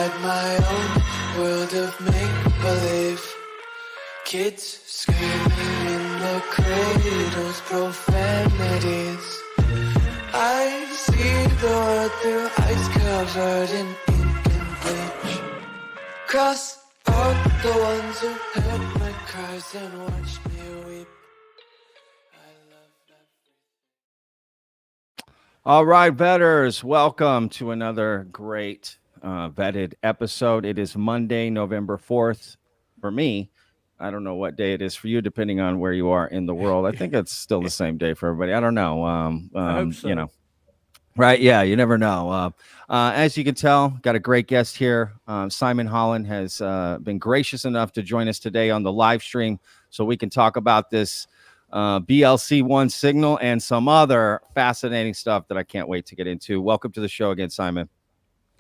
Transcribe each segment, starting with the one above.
inside my own world of make-believe. Kids screaming in the cradles, profanities. I see the world through ice covered in ink and bleach. Cross out the ones who heard my cries and watched me weep. All right, vetters, welcome to another great vetted episode. It is Monday, November 4th for me. I don't know what day it is for you, depending on where you are in the world. I think it's still the same day for everybody. I don't know. I hope so. You know, right? Yeah, you never know. As you can tell, got a great guest here. Simon Holland has been gracious enough to join us today on the live stream so we can talk about this BLC-1 signal and some other fascinating stuff that I can't wait to get into. Welcome to the show again, Simon.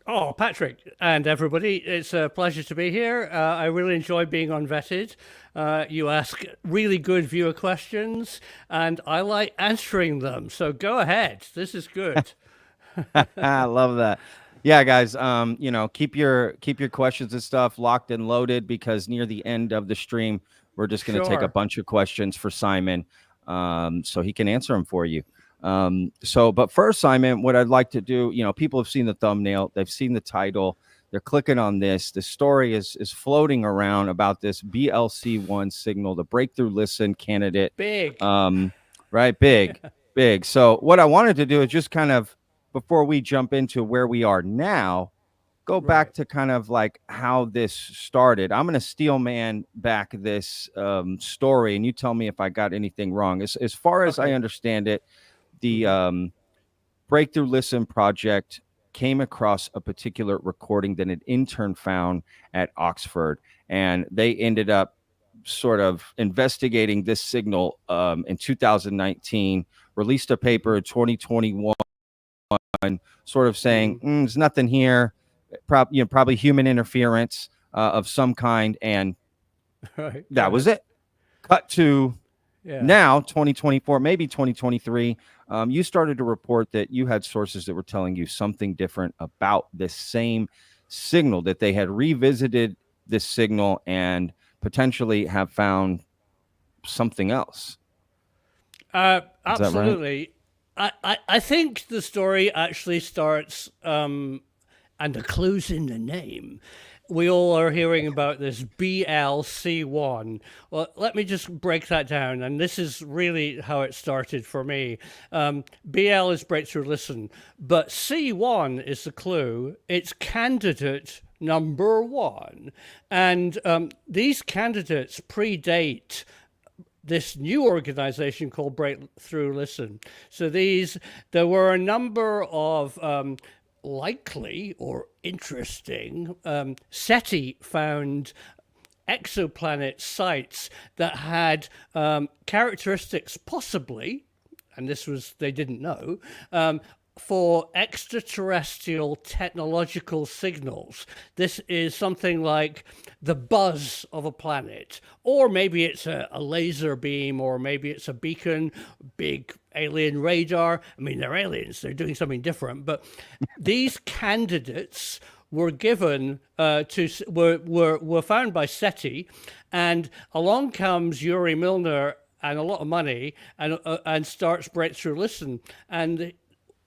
Oh, Patrick and everybody, it's a pleasure to be here. I really enjoy being on Vetted. You ask really good viewer questions, and I like answering them. So go ahead. This is good. I love that. Yeah, guys, you know, keep your questions and stuff locked and loaded, because near the end of the stream, we're just going to take a bunch of questions for Simon so he can answer them for you. But first, Simon, what I'd like to do, you know, people have seen the thumbnail, they've seen the title, they're clicking on this. The story is floating around about this BLC-1 signal, the breakthrough listen candidate. Big. Right, big, big. So what I wanted to do is just kind of, before we jump into where we are now, go back to kind of like how this started. I'm going to steel man back this story, and you tell me if I got anything wrong. As far as I understand it, the Breakthrough Listen project came across a particular recording that an intern found at Oxford, and they ended up sort of investigating this signal in 2019, released a paper in 2021, sort of saying there's nothing here. Probably human interference of some kind, and that was it. Cut to now, 2024, maybe 2023. You started to report that you had sources that were telling you something different about this same signal, that they had revisited this signal and potentially have found something else. Absolutely. Right? I think the story actually starts... and the clue's in the name. We all are hearing about this BLC-1. Well, let me just break that down. And this is really how it started for me. BL is breakthrough listen, but C1 is the clue. It's candidate number 1. And these candidates predate this new organization called Breakthrough Listen. So there were a number of likely or interesting SETI found exoplanet sites that had characteristics possibly, and this was they didn't know, for extraterrestrial technological signals. This is something like the buzz of a planet, or maybe it's a laser beam, or maybe it's a beacon, big alien radar. I mean, they're aliens, they're doing something different, but these candidates were given were found by SETI, and along comes Yuri Milner and a lot of money and starts Breakthrough Listen. And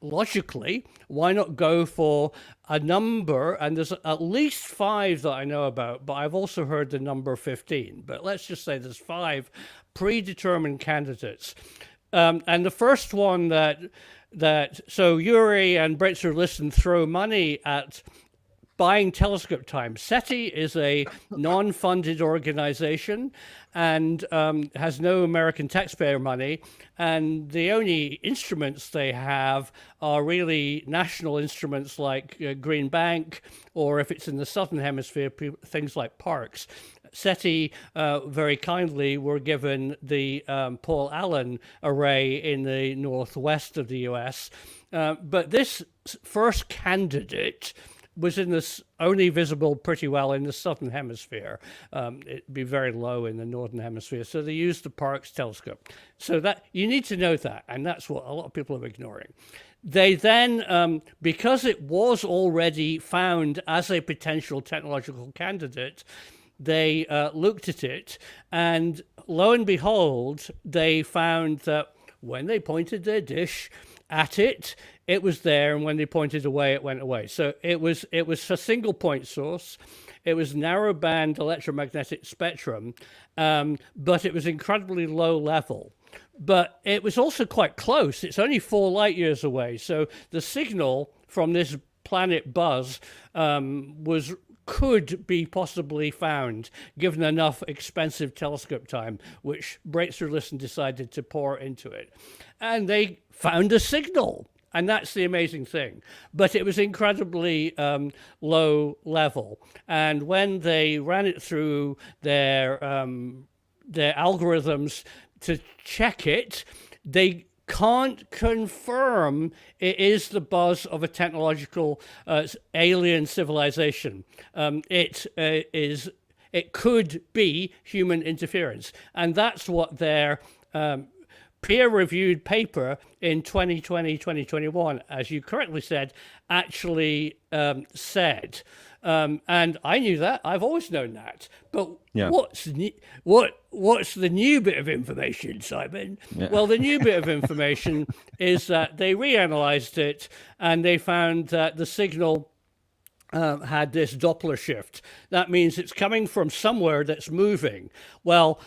logically, why not go for a number? And there's at least 5 that I know about, but I've also heard the number 15. But let's just say there's 5 predetermined candidates. And the first one so Yuri and Breakthrough Listen throw money at buying telescope time. SETI is a non-funded organization and has no American taxpayer money. And the only instruments they have are really national instruments like Green Bank, or if it's in the Southern Hemisphere, things like Parkes. SETI very kindly were given the Paul Allen array in the northwest of the US. But this first candidate was in this only visible pretty well in the southern hemisphere. It'd be very low in the northern hemisphere. So they used the Parkes telescope. So that you need to know that, and that's what a lot of people are ignoring. They then, because it was already found as a potential technological candidate, they looked at it, and lo and behold, they found that when they pointed their dish at it, it was there, and when they pointed away, it went away. So it was a single point source. It was narrowband electromagnetic spectrum, but it was incredibly low level. But it was also quite close. It's only 4 light years away. So the signal from this planet buzz could be possibly found, given enough expensive telescope time, which Breakthrough Listen decided to pour into it. And they found a signal. And that's the amazing thing. But it was incredibly low level. And when they ran it through their algorithms to check it, they can't confirm it is the buzz of a technological alien civilization. It could be human interference. And that's what their peer-reviewed paper in 2020-2021, as you correctly said, actually said. And I knew that. I've always known that. But what's the new bit of information, Simon? Yeah. Well, the new bit of information is that they reanalyzed it, and they found that the signal had this Doppler shift. That means it's coming from somewhere that's moving. Well,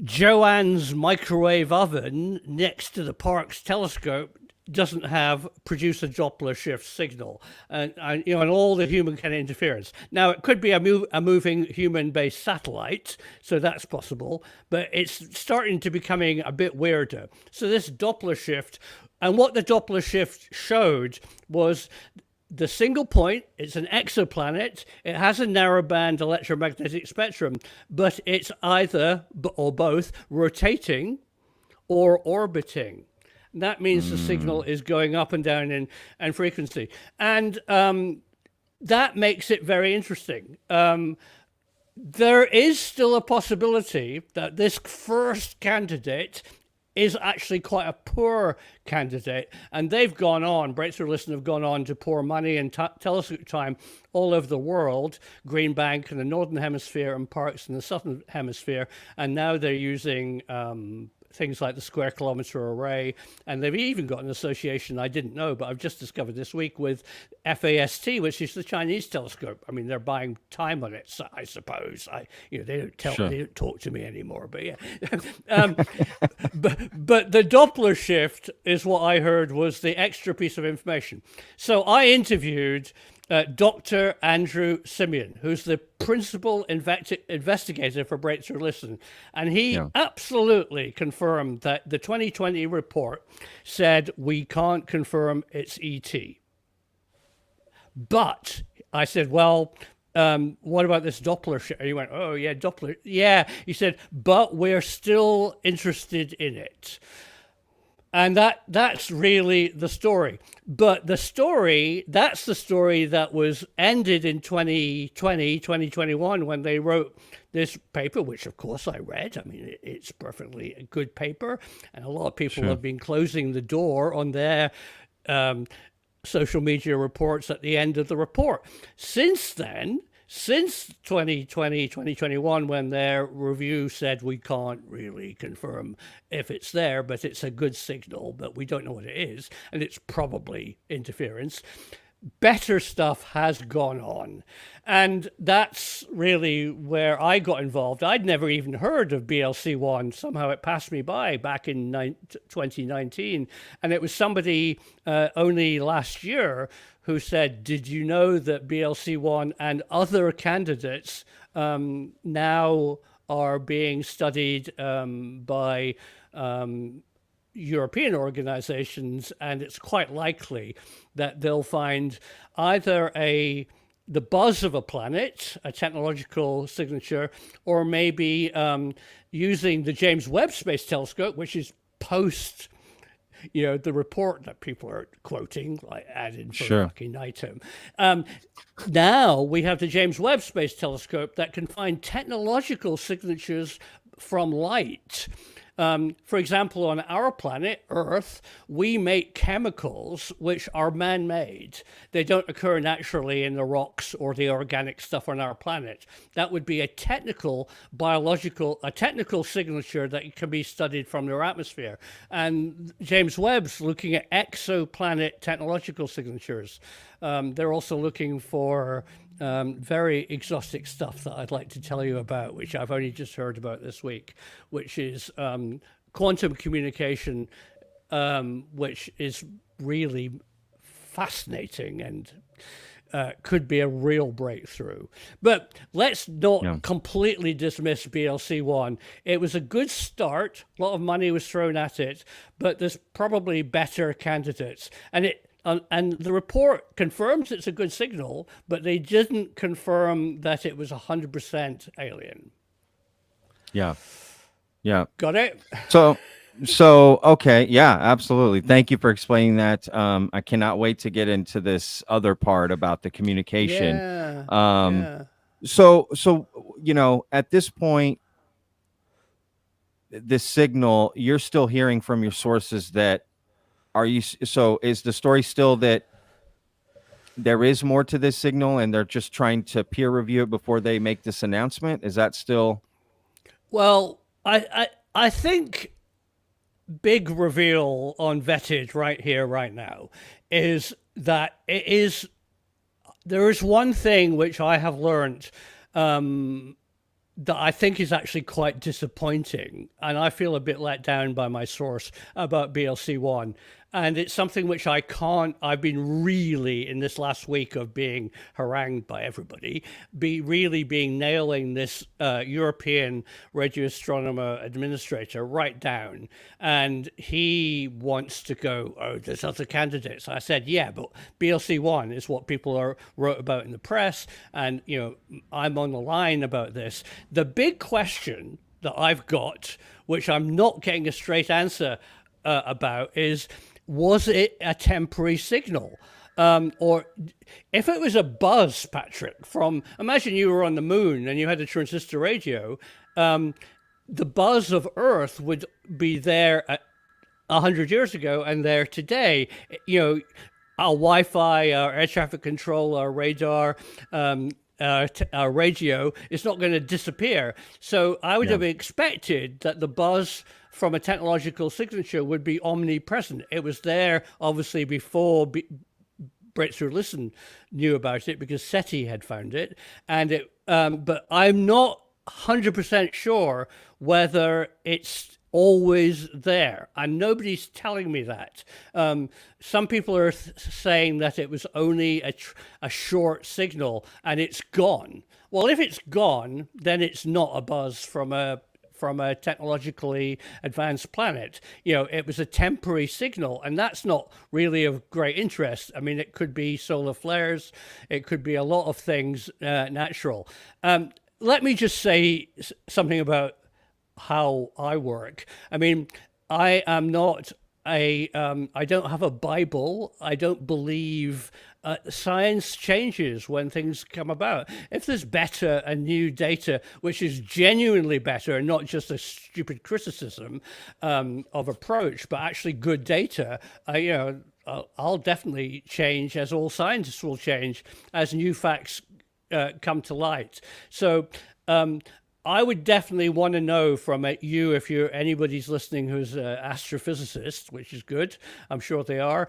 Joanne's microwave oven next to the Parkes telescope doesn't produce a Doppler shift signal, and all the human kind of interference. Now, it could be a moving human-based satellite, so that's possible, but it's starting to becoming a bit weirder. So this Doppler shift, and what the Doppler shift showed was the single point. It's an exoplanet. It has a narrowband electromagnetic spectrum, but it's either or both rotating or orbiting. That means the signal is going up and down in frequency. And that makes it very interesting. There is still a possibility that this first candidate is actually quite a poor candidate. And they've gone on, Breakthrough Listen have gone on to pour money and telescope time all over the world, Green Bank in the Northern Hemisphere and Parkes in the Southern Hemisphere. And now they're using things like the Square Kilometre Array, and they've even got an association I didn't know, but I've just discovered this week with FAST, which is the Chinese telescope. I mean, they're buying time on it, I suppose. They don't they don't talk to me anymore, but yeah. but the Doppler shift is what I heard was the extra piece of information. So I interviewed Dr. Andrew Simeon, who's the principal investigator for Breakthrough Listen. And he absolutely confirmed that the 2020 report said we can't confirm it's ET. But I said, well, what about this Doppler shift? And he went, oh, yeah, Doppler. Yeah, he said, but we're still interested in it. And that's really the story. But that's the story that was ended in 2020, 2021, when they wrote this paper, which of course I read. I mean, it's perfectly a good paper. And a lot of people have been closing the door on their social media reports at the end of the report. Since then, since 2020, 2021, when their review said we can't really confirm if it's there, but it's a good signal, but we don't know what it is, and it's probably interference, better stuff has gone on. And that's really where I got involved. I'd never even heard of BLC-1. Somehow it passed me by back in 2019. And it was somebody only last year who said, did you know that BLC-1 and other candidates now are being studied by European organizations, and it's quite likely that they'll find either the buzz of a planet, a technological signature, or maybe using the James Webb Space Telescope, which is post the report that people are quoting, like ad info Sure. fucking item. Now we have the James Webb Space Telescope that can find technological signatures from light. For example, on our planet, Earth, we make chemicals which are man-made. They don't occur naturally in the rocks or the organic stuff on our planet. That would be a technical signature that can be studied from their atmosphere. And James Webb's looking at exoplanet technological signatures. They're also looking for very exotic stuff that I'd like to tell you about, which I've only just heard about this week, which is quantum communication, which is really fascinating and could be a real breakthrough. But let's not completely dismiss BLC-1. It was a good start. A lot of money was thrown at it, but there's probably better candidates. And the report confirms it's a good signal, but they didn't confirm that it was 100% alien. Yeah. Got it? So okay, yeah, absolutely. Thank you for explaining that. I cannot wait to get into this other part about the communication. So at this point, this signal, you're still hearing from your sources that is the story still that there is more to this signal and they're just trying to peer review it before they make this announcement? Is that still? Well, I think big reveal on Vetted right here, right now, is that there is one thing which I have learned that I think is actually quite disappointing, and I feel a bit let down by my source about BLC-1. And it's something which I've been really, in this last week of being harangued by everybody, nailing this European radio astronomer administrator right down. And he wants to go, there's other candidates. I said, yeah, but BLC-1 is what people wrote about in the press. And, I'm on the line about this. The big question that I've got, which I'm not getting a straight answer about, is, was it a temporary signal? Or if it was a buzz, Patrick, imagine you were on the moon and you had a transistor radio, the buzz of Earth would be there 100 years ago and there today. Our Wi-Fi, our air traffic control, our radar, our radio is not going to disappear. So I would have expected that the buzz from a technological signature would be omnipresent. It was there, obviously, before Breakthrough Listen knew about it, because SETI had found it. And but I'm not 100% sure whether it's always there, and nobody's telling me that. Some people are saying that it was only a short signal and it's gone. Well, if it's gone, then it's not a buzz from a technologically advanced planet. It was a temporary signal, and that's not really of great interest. I mean, it could be solar flares, it could be a lot of things natural. Let me just say something about how I work. I mean, I am not I don't have a Bible. I don't believe science changes when things come about. If there's better and new data, which is genuinely better and not just a stupid criticism of approach, but actually good data, I'll definitely change, as all scientists will change as new facts come to light. So I would definitely want to know from you, if anybody's listening who's an astrophysicist, which is good, I'm sure they are.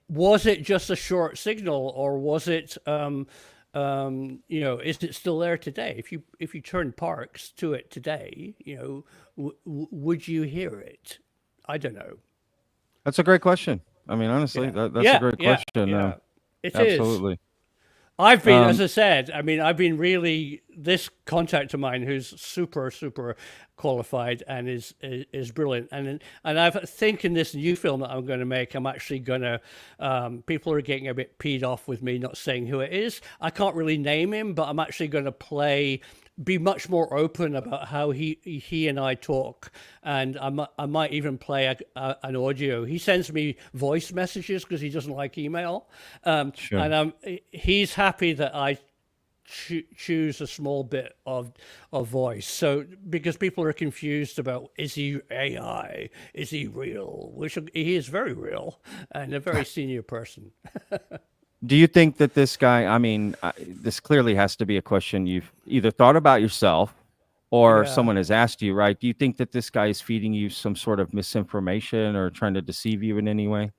Was it just a short signal, or was it, is it still there today? If you turn Parks to it today, would you hear it? I don't know. That's a great question. I mean, honestly, that's a great question. Yeah. It absolutely. is. I've been, as I said, I've been really this contact of mine who's super qualified and is brilliant, and I think in this new film that I'm going to make, I'm actually going to people are getting a bit peed off with me not saying who it is. I can't really name him, but I'm actually going to be much more open about how he and I talk, and I might even play an audio. He sends me voice messages because he doesn't like email, Sure. and he's happy that I choose a small bit of voice. So because people are confused about, is he AI? Is he real? Which he is very real and a very senior person. Do you think that this guy, I mean, this clearly has to be a question you've either thought about yourself or someone has asked you, right? Do you think that this guy is feeding you some sort of misinformation or trying to deceive you in any way?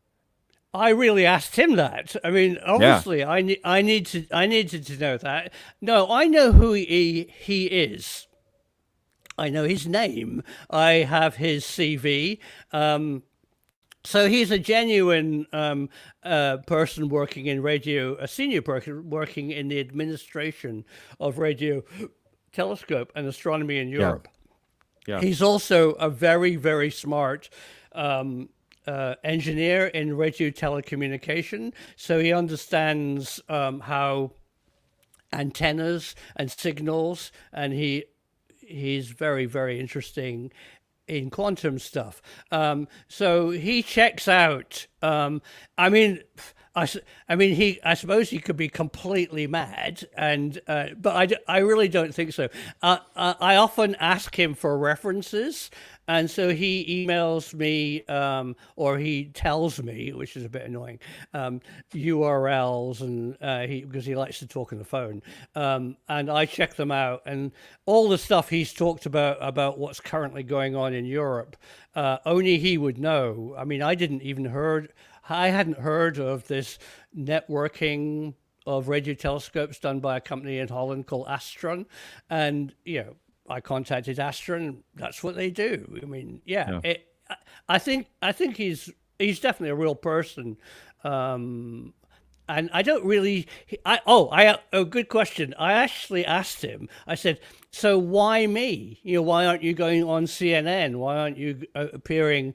I really asked him that. I mean, obviously, I needed to know that. No, I know who he is. I know his name. I have his CV. So he's a genuine person working in radio, a senior person working in the administration of radio telescope and astronomy in Europe. Yeah. He's also a very, very smart engineer in radio telecommunication. So he understands how antennas and signals, and he's very, very interesting in quantum stuff. So he checks out. I suppose he could be completely mad, but I really don't think so. I often ask him for references, and so he emails me, or he tells me, which is a bit annoying, URLs, and because he likes to talk on the phone, and I check them out, and all the stuff he's talked about what's currently going on in Europe, only he would know. I mean, I hadn't heard of this networking of radio telescopes done by a company in Holland called Armstrong, and I contacted Armstrong. That's what they do. I mean, I think he's definitely a real person, and I don't really. Good question. I actually asked him. I said, "So why me? Why aren't you going on CNN? Why aren't you appearing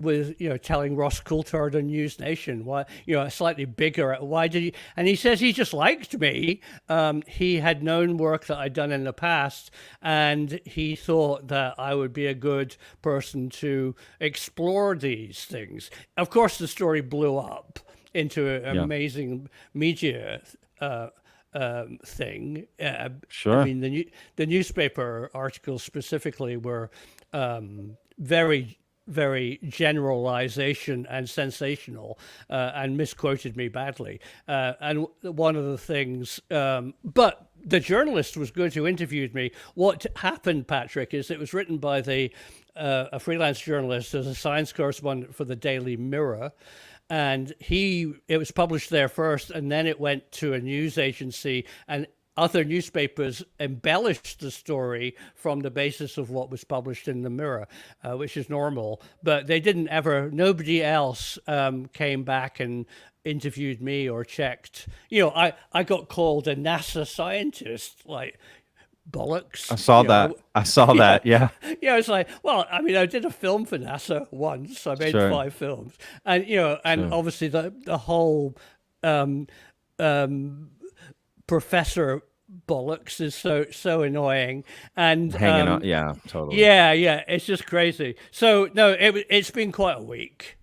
with telling Ross Coulthard on News Nation? Why slightly bigger? Why did you?" And he says he just liked me. He had known work that I'd done in the past, and he thought that I would be a good person to explore these things. Of course, the story blew up into an amazing media thing. Sure. I mean, the newspaper articles specifically were very generalization and sensational, and misquoted me badly. And one of the things, but the journalist was good who interviewed me. What happened, Patrick, is it was written by a freelance journalist as a science correspondent for the Daily Mirror. And it was published there first, and then it went to a news agency, and other newspapers embellished the story from the basis of what was published in the Mirror, which is normal. But they didn't nobody else came back and interviewed me or checked. I got called a NASA scientist, like, bollocks. I saw that. Yeah. Yeah, it's like, well, I mean, I did a film for NASA once. I made 5 films, and obviously the whole professor bollocks is so annoying and hanging on. Yeah, totally. Yeah, it's just crazy. So no, it's been quite a week.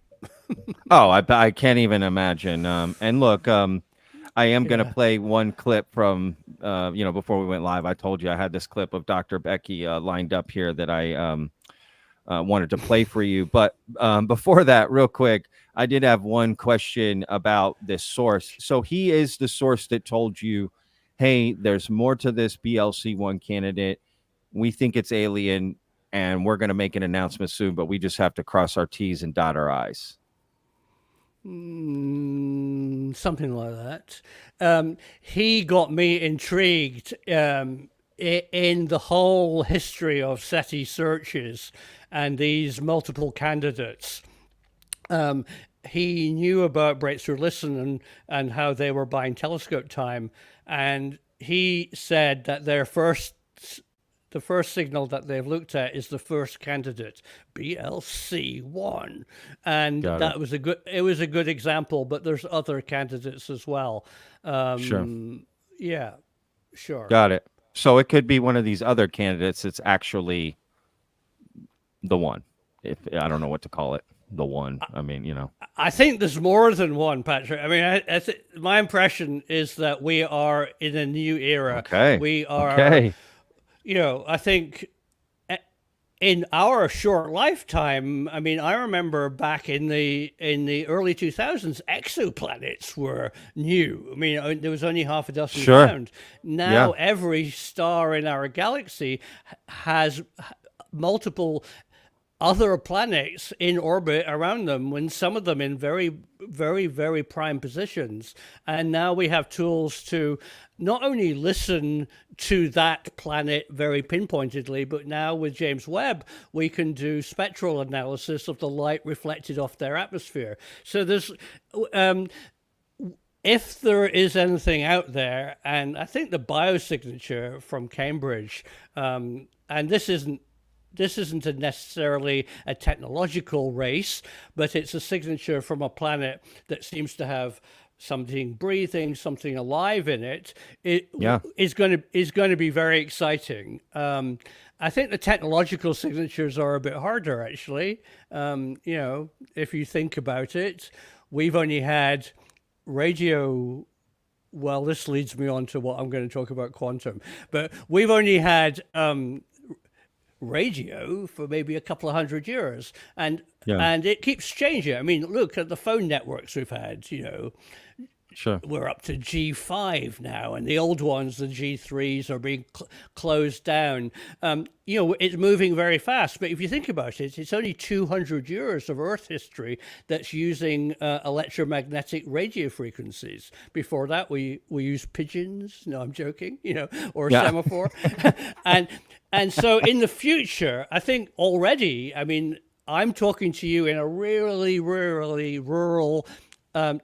Oh, I can't even imagine. And look, I am going to play one clip from, before we went live. I told you I had this clip of Dr. Becky lined up here that I wanted to play for you. But before that, real quick, I did have one question about this source. So he is the source that told you, hey, there's more to this BLC-1 candidate. We think it's alien, and we're going to make an announcement soon, but we just have to cross our T's and dot our I's. Something like that. He got me intrigued in the whole history of SETI searches and these multiple candidates. He knew about Breakthrough Listen and how they were buying telescope time. And he said that the first signal that they've looked at is the first candidate, BLC-1, and Got that it. was a good example. But there's other candidates as well. Sure. Yeah, sure. Got it. So it could be one of these other candidates. It's actually the one. If I don't know what to call it, the one. I mean, you know. I think there's more than one, Patrick. I mean, my impression is that we are in a new era. Okay. We are, Okay. I think in our short lifetime, I mean, I remember back in the early 2000s, exoplanets were new. I mean, there was only half a dozen Sure. found. Now Yeah. every star in our galaxy has multiple other planets in orbit around them, when some of them in very, very, very prime positions. And now we have tools to not only listen to that planet very pinpointedly, but now with James Webb, we can do spectral analysis of the light reflected off their atmosphere. So there's, if there is anything out there, and I think the biosignature from Cambridge, and this isn't necessarily a technological race, but it's a signature from a planet that seems to have something breathing, something alive in it. It is going to be very exciting. I think the technological signatures are a bit harder, actually. If you think about it, we've only had radio. Well, this leads me on to what I'm going to talk about, quantum. But we've only had radio for maybe a couple of hundred years, and it keeps changing. I mean, look at the phone networks we've had. Sure. We're up to G5 now, and the old ones, the G3s, are being closed down. It's moving very fast. But if you think about it, it's only 200 years of Earth history that's using electromagnetic radio frequencies. Before that, we used pigeons. No, I'm joking. Or a semaphore. and so in the future, I think already. I mean, I'm talking to you in a really, really rural,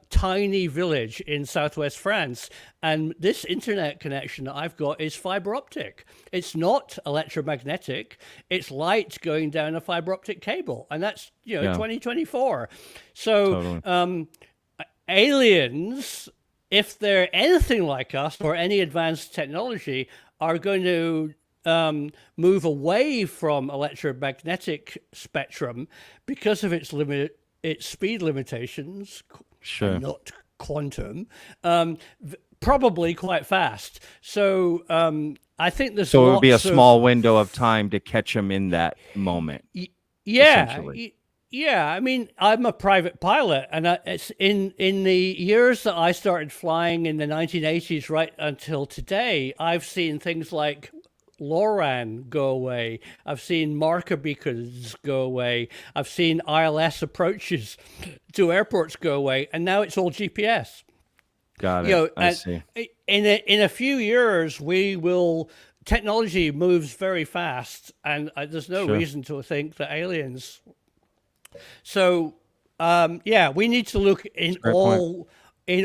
tiny village in southwest France, and this internet connection that I've got is fiber optic. It's not electromagnetic. It's light going down a fiber optic cable, and that's 2024. So aliens, if they're anything like us or any advanced technology, are going to move away from electromagnetic spectrum because of its speed limitations. Sure. Not quantum, probably quite fast. So I think there's so it would be a small window of time to catch them in that moment. Yeah. I mean, I'm a private pilot, and it's in the years that I started flying in the 1980s right until today, I've seen things like LORAN go away. I've seen marker beacons go away. I've seen ILS approaches to airports go away, and now it's all GPS. Got it. I see. In a few years, technology moves very fast, and there's no reason to think that aliens. So, we need to look in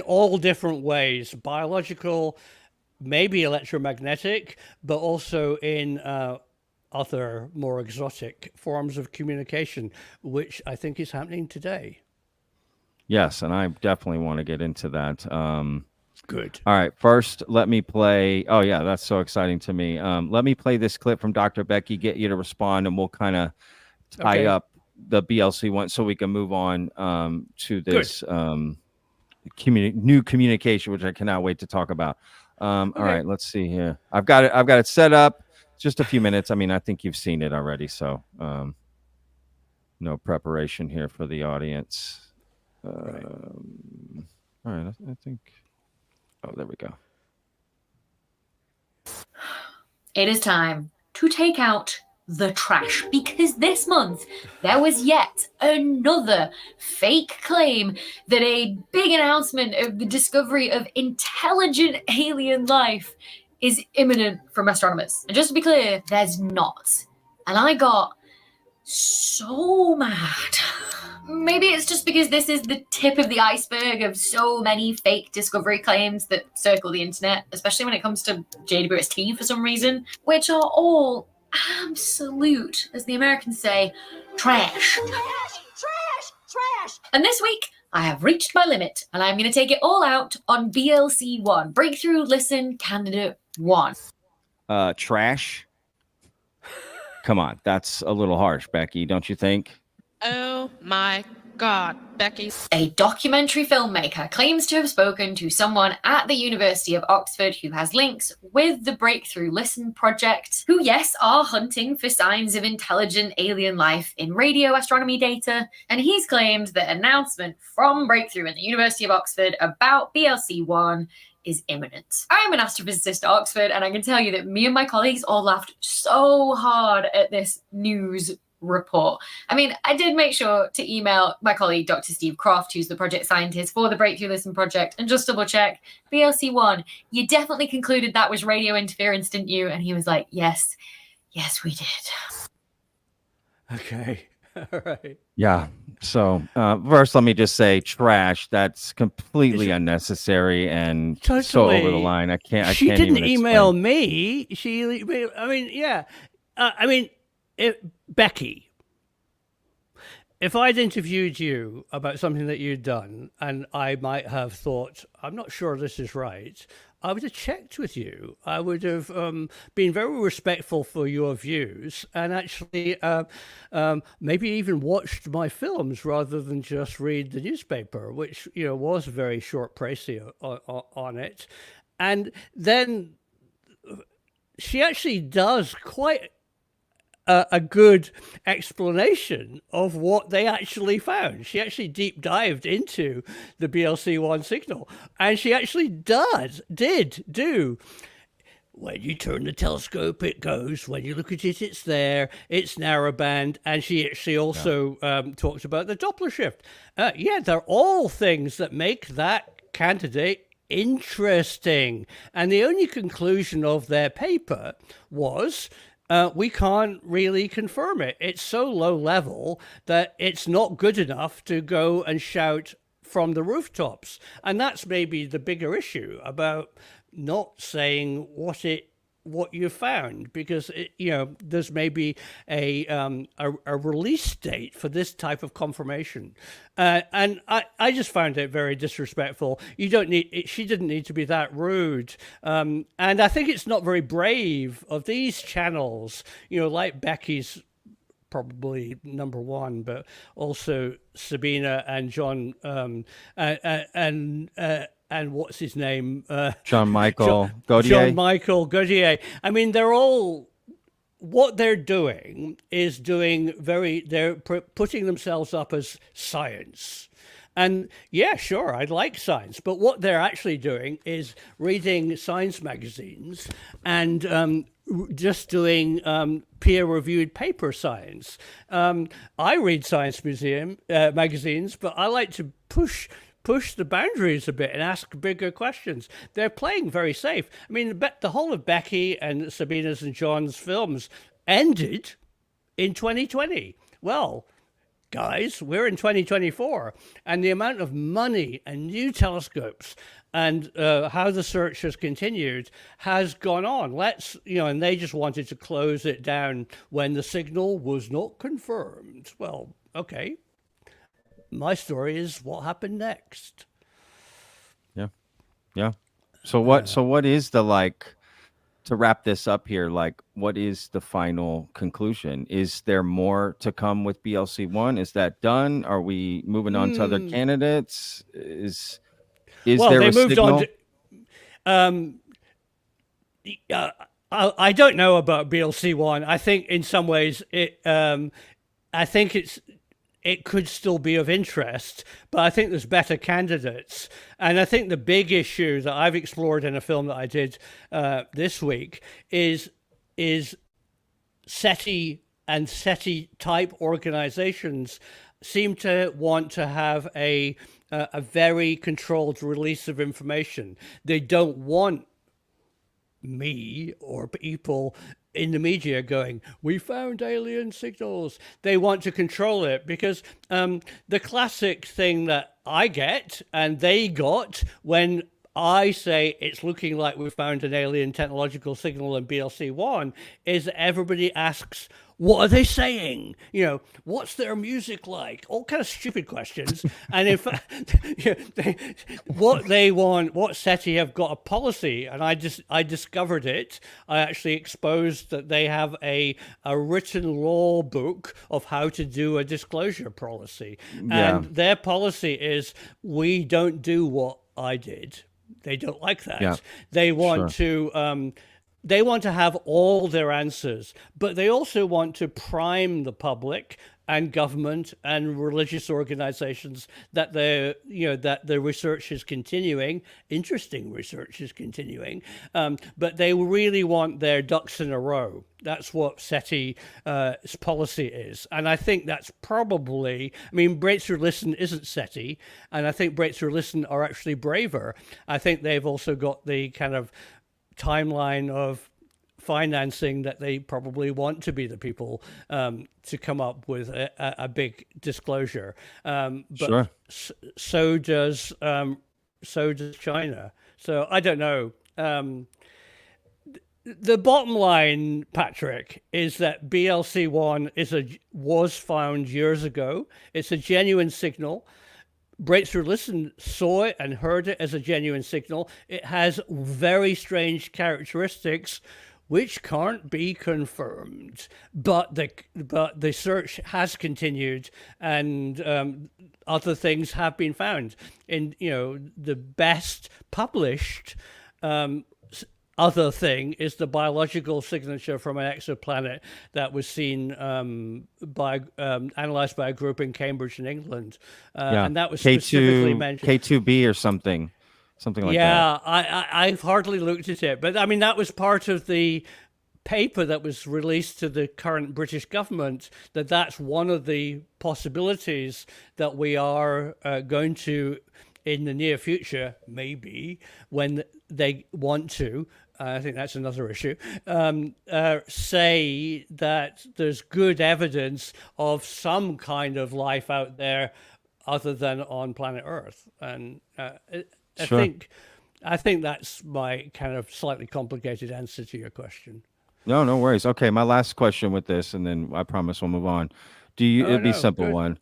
all different ways: biological, maybe electromagnetic, but also in other more exotic forms of communication, which I think is happening today. Yes, and I definitely want to get into that. Good. All right, first, let me play. Oh, yeah, that's so exciting to me. Let me play this clip from Dr. Becky, get you to respond, and we'll kind of tie up the BLC-1 so we can move on to this new communication, which I cannot wait to talk about. All right, let's see here. I've got it set up. Just a few minutes. I mean, I think you've seen it already, so no preparation here for the audience. All right, I think. Oh, there we go. It is time to take out the trash, because this month there was yet another fake claim that a big announcement of the discovery of intelligent alien life is imminent from astronomers. And just to be clear, there's not. And I got so mad maybe it's just because this is the tip of the iceberg of so many fake discovery claims that circle the internet, especially when it comes to JWST for some reason, which are all absolute, as the Americans say, trash. And this week, I have reached my limit, and I'm going to take it all out on BLC-1, Breakthrough Listen Candidate 1. Trash. Come on, that's a little harsh, Becky, don't you think? Oh my God, Becky. A documentary filmmaker claims to have spoken to someone at the University of Oxford who has links with the Breakthrough Listen project, who, yes, are hunting for signs of intelligent alien life in radio astronomy data. And he's claimed that an announcement from Breakthrough and the University of Oxford about BLC-1 is imminent. I'm an astrophysicist at Oxford, and I can tell you that me and my colleagues all laughed so hard at this news report. I mean, I did make sure to email my colleague, Dr. Steve Croft, who's the project scientist for the Breakthrough Listen project, and just double check, BLC-1, you definitely concluded that was radio interference, didn't you? And he was like, yes, we did. Okay. All right. Yeah. So first, let me just say, trash. That's completely unnecessary and so over the line. I can't. She can't didn't even email explain. me. I mean, yeah. Becky, if I'd interviewed you about something that you'd done, and I might have thought, I'm not sure this is right, I would have checked with you. I would have been very respectful for your views, and actually maybe even watched my films rather than just read the newspaper, which was very short précis on it. And then she actually does quite a good explanation of what they actually found. She actually deep dived into the BLC-1 signal, and she actually did do. When you turn the telescope, it goes. When you look at it, it's there. It's narrowband, and she actually also talked about the Doppler shift. They're all things that make that candidate interesting. And the only conclusion of their paper was, we can't really confirm it. It's so low level that it's not good enough to go and shout from the rooftops. And that's maybe the bigger issue about not saying what you found, because there's maybe a release date for this type of confirmation, and I just found it very disrespectful. She didn't need to be that rude, and I think it's not very brave of these channels, like Becky's probably number one, but also Sabina and John and what's his name? John Michael Gaudier. John Michael Gaudier. I mean, what they're doing is they're putting themselves up as science. And yeah, sure, I'd like science. But what they're actually doing is reading science magazines and just doing peer-reviewed paper science. I read science magazines, but I like to push the boundaries a bit and ask bigger questions. They're playing very safe. I mean, the whole of Becky and Sabina's and John's films ended in 2020. Well, guys, we're in 2024, and the amount of money and new telescopes and how the search has continued has gone on. And they just wanted to close it down when the signal was not confirmed. Well, okay. My story is what happened next. Yeah. So what is the, to wrap this up here, what is the final conclusion? Is there more to come with BLC-1? Is that done? Are we moving on to other candidates? Is there a signal? I don't know about BLC-1. I think in some ways it could still be of interest, but I think there's better candidates. And I think the big issue that I've explored in a film that I did this week is SETI and SETI type organizations seem to want to have a very controlled release of information. They don't want me or people in the media going, we found alien signals. They want to control it because the classic thing that I get and they got when I say it's looking like we found an alien technological signal in BLC-1 is that everybody asks, what are they saying? You know, what's their music like? All kind of stupid questions. And in fact, what they want, what SETI have got a policy, and I discovered it. I actually exposed that they have a written law book of how to do a disclosure policy. Yeah. And their policy is we don't do what I did. They don't like that. Yeah. They want to they want to have all their answers, but they also want to prime the public and government and religious organizations that that the research is continuing, interesting research is continuing, but they really want their ducks in a row. That's what SETI's policy is. And I think that's probably, I mean, Breakthrough Listen isn't SETI, and I think Breakthrough Listen are actually braver. I think they've also got the kind of timeline of financing that they probably want to be the people to come up with a big disclosure. But so does China. So I don't know. The bottom line, Patrick, is that BLC-1 was found years ago. It's a genuine signal. Breakthrough Listen saw it and heard it as a genuine signal. It has very strange characteristics which can't be confirmed. But the search has continued, and other things have been found. And the best published other thing is the biological signature from an exoplanet that was seen analyzed by a group in Cambridge in England, and that was specifically mentioned. K2b or something like that. Yeah, I've hardly looked at it, but I mean that was part of the paper that was released to the current British government. That's one of the possibilities that we are going to, in the near future, maybe when they want to. I think that's another issue. Say that there's good evidence of some kind of life out there other than on planet Earth, and I think that's my kind of slightly complicated answer to your question. No worries. Okay, my last question with this, and then I promise we'll move on. It'd be a simple one.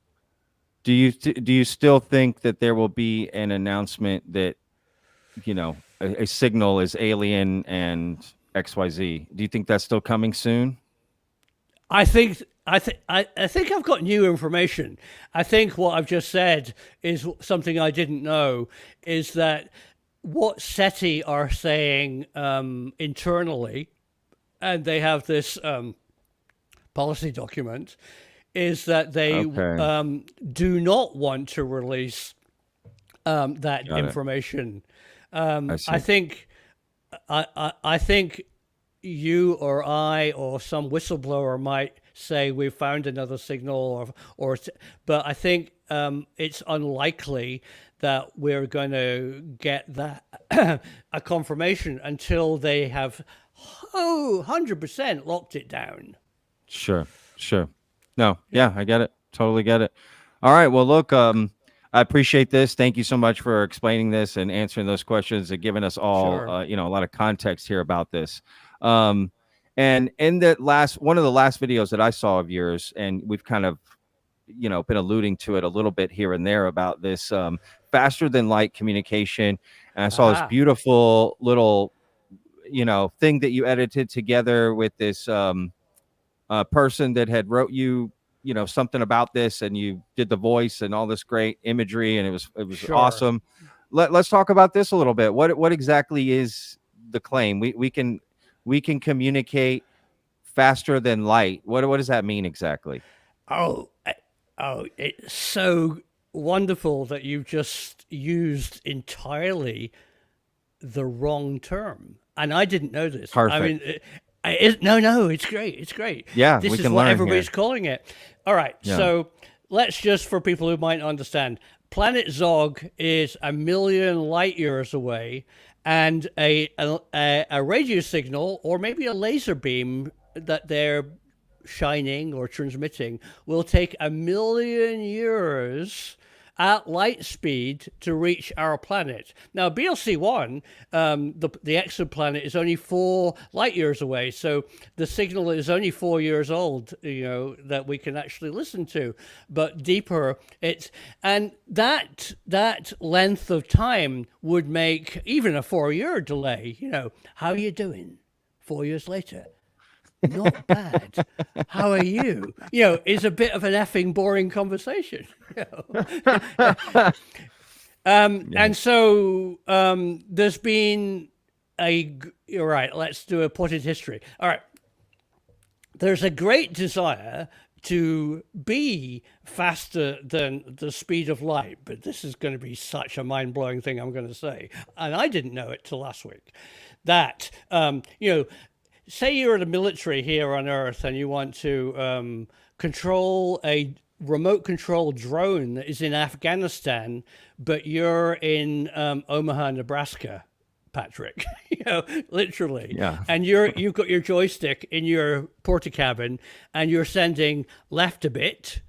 Do you still think that there will be an announcement that a signal is alien and XYZ? Do you think that's still coming soon? I think I've got new information. I think what I've just said is something I didn't know, is that what SETI are saying internally, and they have this policy document, is that they do not want to release that information. I think you or I or some whistleblower might say we found another signal, but I think it's unlikely that we're going to get that a confirmation until they have 100% locked it down. Sure. No, yeah, I get it. Totally get it. All right. Well, look, I appreciate this. Thank you so much for explaining this and answering those questions and giving us all, a lot of context here about this. And in one of the last videos that I saw of yours, and we've kind of, been alluding to it a little bit here and there about this faster than light communication. And I saw this beautiful little, thing that you edited together with this person that had wrote you, something about this, and you did the voice and all this great imagery, and it was awesome. Let's talk about this a little bit. What exactly is the claim? We can communicate faster than light. What does that mean exactly? Oh, it's so wonderful that you've just used entirely the wrong term, and I didn't know this. Perfect. I mean, it's great. It's great. Yeah, this we is can what learn everybody's here. calling it. All right, so let's just, for people who might understand, Planet Zog is 1 million light years away, and a radio signal or maybe a laser beam that they're shining or transmitting will take 1 million years at light speed to reach our planet. Now, BLC-1, the exoplanet, is only 4 light years away, so the signal is only 4 years old, that we can actually listen to. But deeper, and that length of time would make even a 4-year delay. How are you doing 4 years later? Not bad. How are you? It's a bit of an effing boring conversation. And so there's been all right, let's do a potted history. All right. There's a great desire to be faster than the speed of light, but this is going to be such a mind-blowing thing I'm going to say. And I didn't know it till last week. That, say you're in the military here on Earth and you want to control a remote control drone that is in Afghanistan, but you're in Omaha, Nebraska, Patrick, literally. Yeah. And you've got your joystick in your porta-cabin and you're sending left a bit,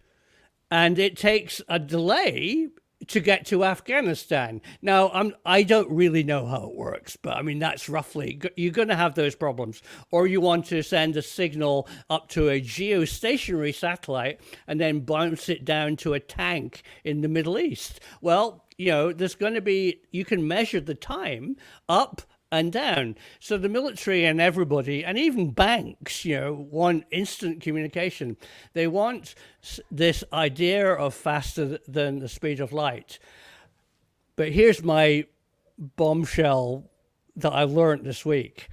and it takes a delay to get to Afghanistan. Now, I don't really know how it works, but I mean, that's roughly, you're going to have those problems. Or you want to send a signal up to a geostationary satellite and then bounce it down to a tank in the Middle East. Well, there's going to be, you can measure the time up and down. So the military and everybody, and even banks, want instant communication. They want this idea of faster than the speed of light. But here's my bombshell that I learned this week.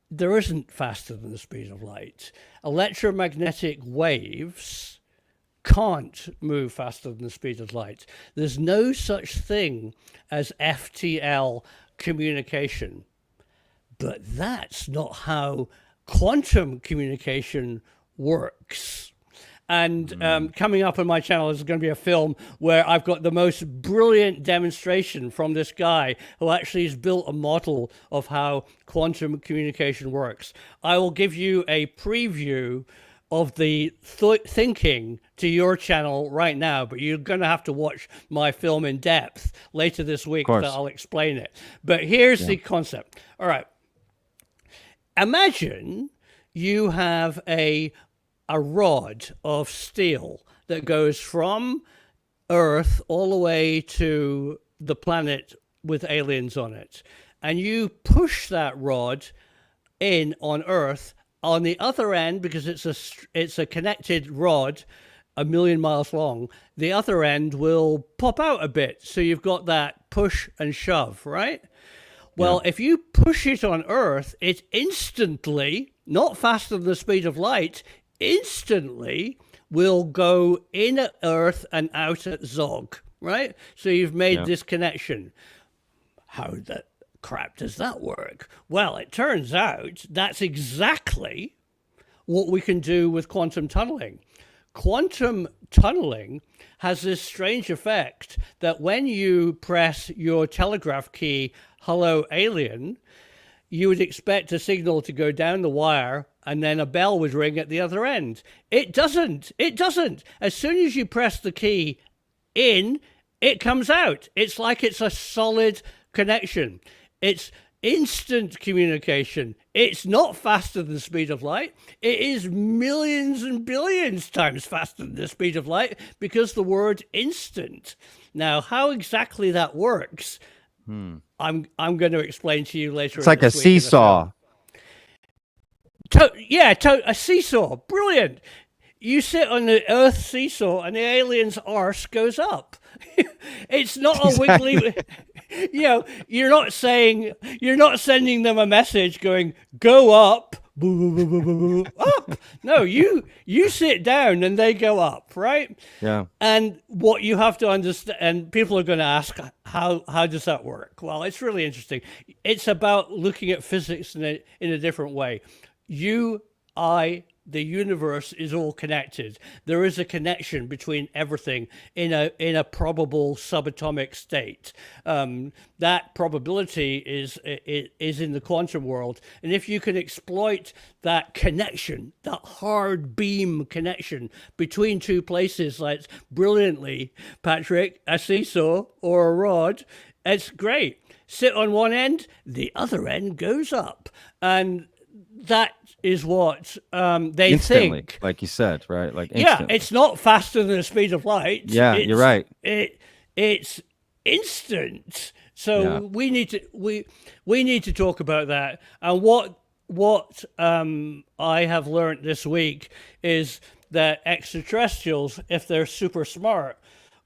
There isn't faster than the speed of light. Electromagnetic waves can't move faster than the speed of light. There's no such thing as FTL communication. But that's not how quantum communication works. And coming up on my channel is going to be a film where I've got the most brilliant demonstration from this guy who actually has built a model of how quantum communication works. I will give you a preview of the thinking to your channel right now, but you're going to have to watch my film in depth later this week that I'll explain it. But here's the concept. All right. Imagine you have a rod of steel that goes from Earth all the way to the planet with aliens on it. And you push that rod in on Earth. On the other end, because it's a connected rod, 1 million miles long, the other end will pop out a bit. So you've got that push and shove, right? Well, if you push it on Earth, it instantly, not faster than the speed of light, instantly will go in at Earth and out at Zog, right? So you've made this connection. How the crap does that work? Well, it turns out that's exactly what we can do with quantum tunneling. Quantum tunneling has this strange effect that when you press your telegraph key, hello alien, you would expect a signal to go down the wire and then a bell would ring at the other end. It doesn't. It doesn't. As soon as you press the key in, it comes out. It's like it's a solid connection. It's instant communication. It's not faster than the speed of light. It is millions and billions times faster than the speed of light because the word instant. Now, how exactly that works, I'm going to explain to you later. It's like a seesaw. A seesaw. Brilliant. You sit on the Earth seesaw and the alien's arse goes up. It's not a wiggly. You're not sending them a message going, go up, up. No, you sit down and they go up, right? Yeah. And what you have to understand, and people are going to ask, how does that work? Well, it's really interesting. It's about looking at physics in a different way. I the universe is all connected. There is a connection between everything in a probable subatomic state. That probability is in the quantum world, and if you can exploit that connection, that hard beam connection between two places, like brilliantly, Patrick, a seesaw or a rod, it's great. Sit on one end, the other end goes up, and that is what they Instantly, think. like you said, right? Like Yeah, instantly. it's not faster than the speed of light. Yeah, you're right. It's instant. So Yeah. we need to talk about that. And what I have learned this week is that extraterrestrials, if they're super smart,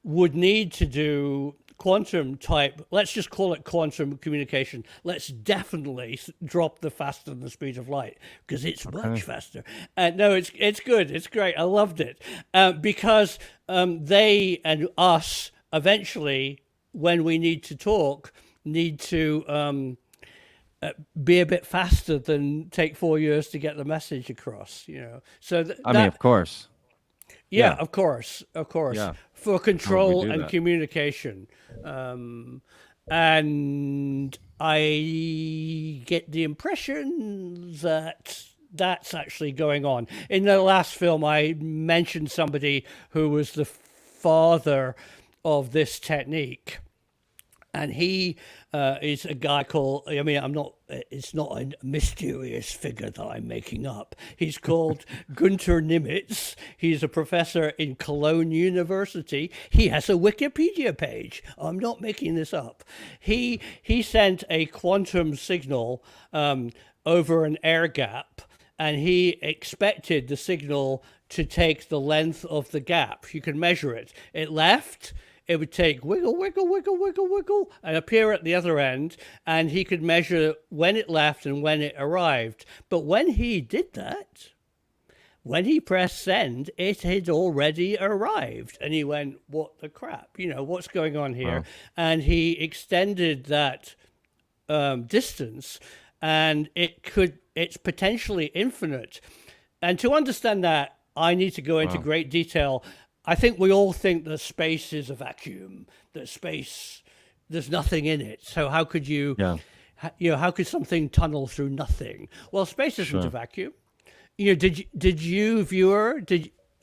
would need to do quantum type, let's just call it quantum communication. Let's definitely drop the faster than the speed of light, because it's much faster. No, it's good. It's great. I loved it. Because they and us eventually, when we need to talk, need to be a bit faster than take 4 years to get the message across, So I mean, of course. yeah, Yeah. of course. Yeah. For control do and that? communication. And I get the impression that that's actually going on. In the last film, I mentioned somebody who was the father of this technique. And he is a guy called, it's not a mysterious figure that I'm making up. He's called Gunter Nimitz. He's a professor in Cologne University. He has a Wikipedia page. I'm not making this up. He sent a quantum signal over an air gap, and he expected the signal to take the length of the gap. You can measure it. It left. It would take wiggle, wiggle, wiggle, wiggle, wiggle, and appear at the other end, and he could measure when it left and when it arrived. But when he did that, when he pressed send, it had already arrived. And he went, what the crap? What's going on here? Wow. And he extended that distance, and it's potentially infinite. And to understand that, I need to go into great detail. I think we all think that space is a vacuum, that space, there's nothing in it. So how could how could something tunnel through nothing? Well, space isn't a vacuum. Did you, viewer,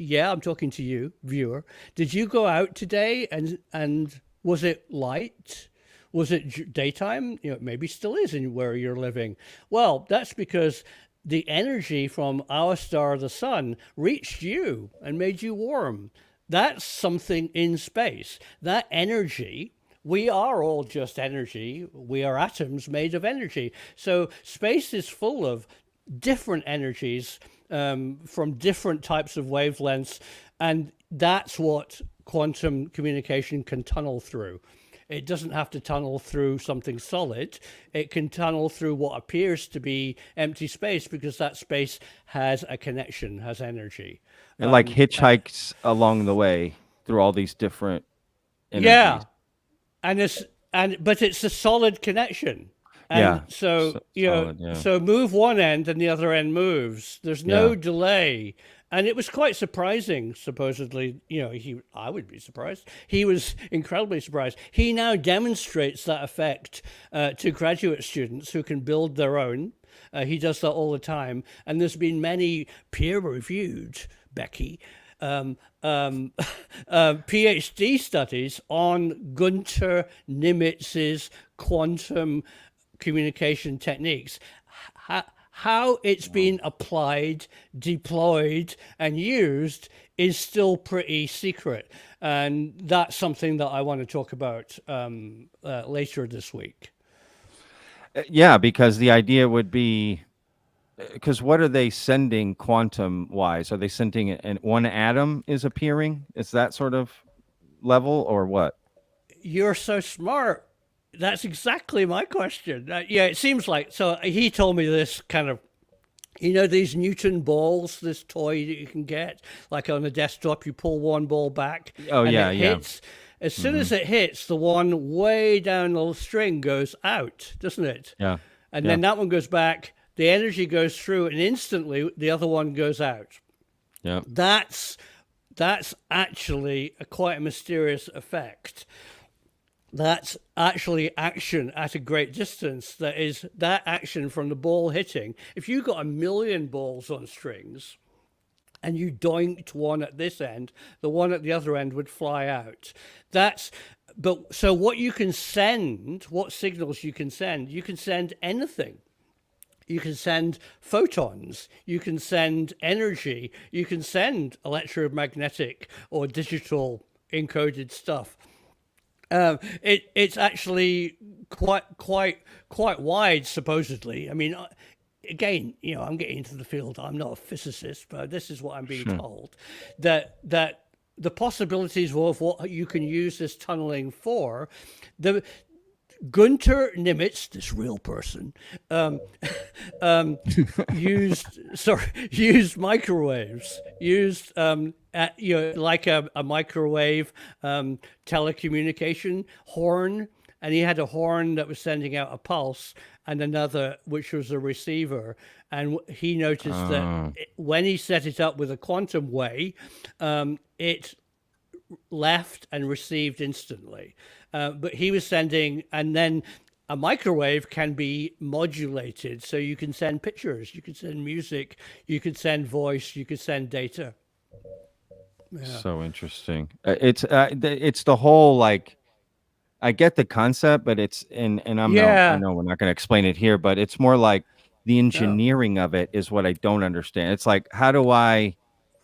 I'm talking to you, viewer. Did you go out today and was it light? Was it daytime? Maybe still is in where you're living. Well, that's because the energy from our star, the sun, reached you and made you warm. That's something in space. That energy, we are all just energy. We are atoms made of energy. So space is full of different energies from different types of wavelengths. And that's what quantum communication can tunnel through. It doesn't have to tunnel through something solid. It can tunnel through what appears to be empty space, because that space has a connection, has energy. And like hitchhikes along the way through all these different energies. Yeah, but it's a solid connection. And so so move one end and the other end moves. There's no delay. And it was quite surprising, supposedly. I would be surprised. He was incredibly surprised. He now demonstrates that effect to graduate students who can build their own. He does that all the time. And there's been many peer-reviewed, Becky, PhD studies on Gunter Nimitz's quantum communication techniques. How it's been applied, deployed, and used is still pretty secret. And that's something that I want to talk about later this week. Yeah, because the idea would be, because what are they sending quantum-wise? Are they sending and one atom is appearing? Is that sort of level, or what? You're so smart. That's exactly my question. It seems like, so he told me this kind of, these Newton balls, this toy that you can get, like on a desktop, you pull one ball back. Oh, and yeah, it yeah. hits. As soon as it hits, the one way down the string goes out, doesn't it? Yeah. And then that one goes back, the energy goes through, and instantly the other one goes out. Yeah. That's actually quite a mysterious effect. That's actually action at a great distance. That is that action from the ball hitting. If you got 1 million balls on strings and you doinked one at this end, the one at the other end would fly out. So what you can send, what signals you can send anything. You can send photons, you can send energy, you can send electromagnetic or digital encoded stuff. It's actually quite wide, supposedly. I mean, again, I'm getting into the field. I'm not a physicist, but this is what I'm being told, that the possibilities of what you can use this tunneling for, Gunter Nimitz, this real person, used microwaves, like a microwave telecommunication horn, and he had a horn that was sending out a pulse and another which was a receiver. And he noticed that when he set it up with a quantum way, it left and received instantly. But he was sending, and then a microwave can be modulated. So you can send pictures, you can send music, you can send voice, you can send data. Yeah. So interesting. It's the whole, like, I get the concept, but it's, and I know we're not going to explain it here, but it's more like the engineering of it is what I don't understand. It's like, how do I,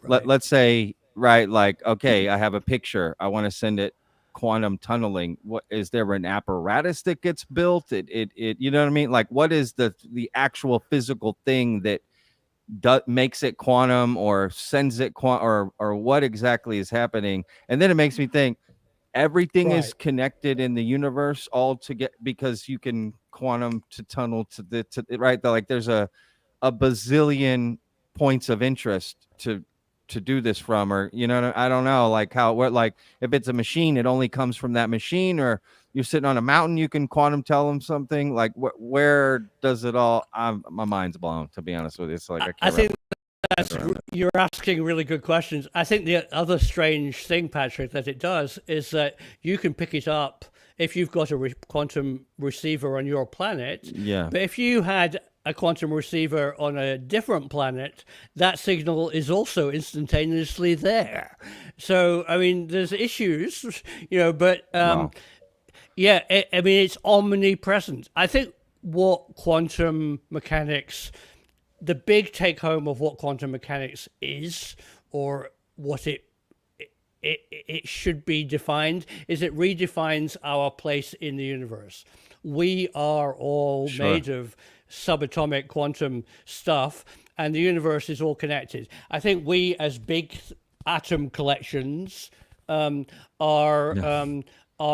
let's say, right, like, okay, I have a picture, I want to send it quantum tunneling. What is there an apparatus that gets built? It you know what I mean? Like, what is the actual physical thing that makes it quantum or sends it or what exactly is happening? And then it makes me think everything is connected in the universe all to get, because you can quantum to tunnel to right. Like there's a bazillion points of interest to do this from, or I don't know, like like if it's a machine, it only comes from that machine, or you're sitting on a mountain, you can quantum tell them something. Like where does it all? My mind's blown, to be honest with you. It's like I think you're asking really good questions. I think the other strange thing, Patrick, that it does is that you can pick it up if you've got a quantum receiver on your planet. Yeah. But if you had a quantum receiver on a different planet, that signal is also instantaneously there. So, I mean, there's issues, but wow. Yeah, I mean, it's omnipresent. I think what quantum mechanics, the big take home of what quantum mechanics is, or what it should be defined, is it redefines our place in the universe. We are all made of subatomic quantum stuff, and the universe is all connected. I think we, as big atom collections, are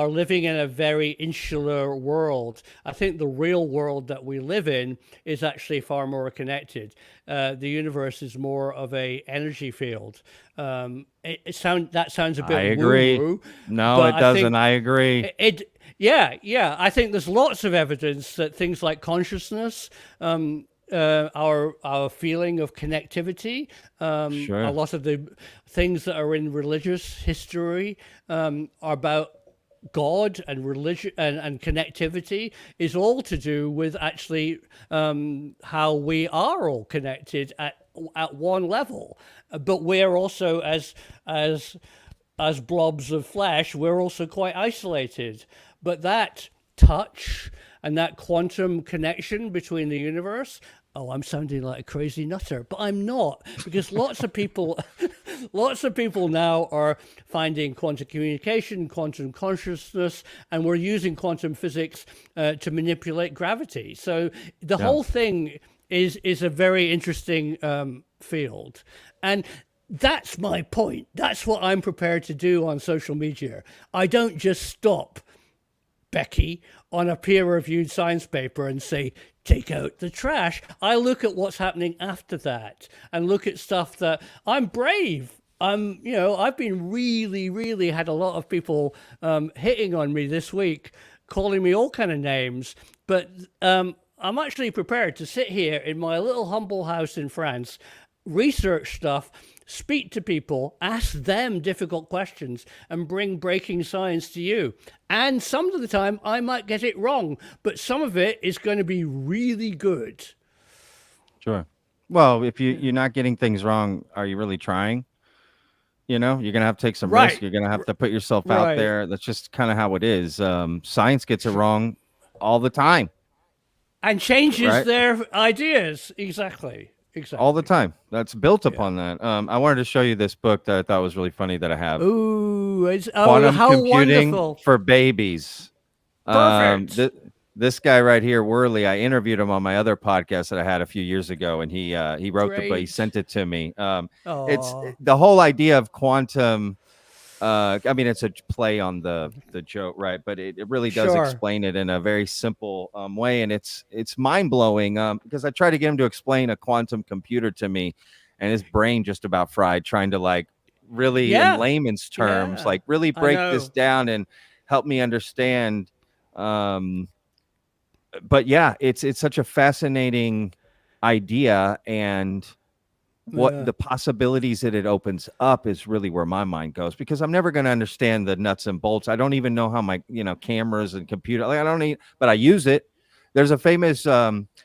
living in a very insular world. I think the real world that we live in is actually far more connected. The universe is more of a energy field. That sounds a bit I agree. woo-woo, no, it doesn't. I agree. Yeah. I think there's lots of evidence that things like consciousness, our feeling of connectivity, a lot of the things that are in religious history are about God and religion and connectivity, is all to do with actually how we are all connected at one level. But we're also, as blobs of flesh, we're also quite isolated. But that touch and that quantum connection between the universe, I'm sounding like a crazy nutter, but I'm not, because lots of people now are finding quantum communication, quantum consciousness, and we're using quantum physics to manipulate gravity. So the whole thing is a very interesting field. And that's my point. That's what I'm prepared to do on social media. I don't just stop, Becky, on a peer-reviewed science paper and say, take out the trash. I look at what's happening after that and look at stuff that I'm brave. I've been really had a lot of people hitting on me this week, calling me all kind of names. But I'm actually prepared to sit here in my little humble house in France, research stuff, speak to people, ask them difficult questions, and bring breaking science to you. And some of the time I might get it wrong, but some of it is going to be really good. Sure. Well, if you're not getting things wrong, are you really trying? You're going to have to take some Right. risk. You're going to have to put yourself Right. out there. That's just kind of how it is. Science gets it wrong all the time. And changes Right. their ideas. Exactly. All the time. That's built upon that. I wanted to show you this book that I thought was really funny that I have. Ooh, Quantum how Computing wonderful. for Babies. Perfect. This guy right here, Worley, I interviewed him on my other podcast that I had a few years ago, and he wrote the book. He Great. sent it to me. It's Aw. the whole idea of quantum. I mean, it's a play on the joke, right? But it really does Sure. explain it in a very simple way, and it's mind blowing because I tried to get him to explain a quantum computer to me, and his brain just about fried trying to like really Yeah. in layman's terms, Yeah. like really I break this know. down and help me understand. But yeah, it's such a fascinating idea, and what Yeah. the possibilities that it opens up is really where my mind goes, because I'm never going to understand the nuts and bolts. I don't even know how my cameras and computer, like I don't need, but I use it. There's a famous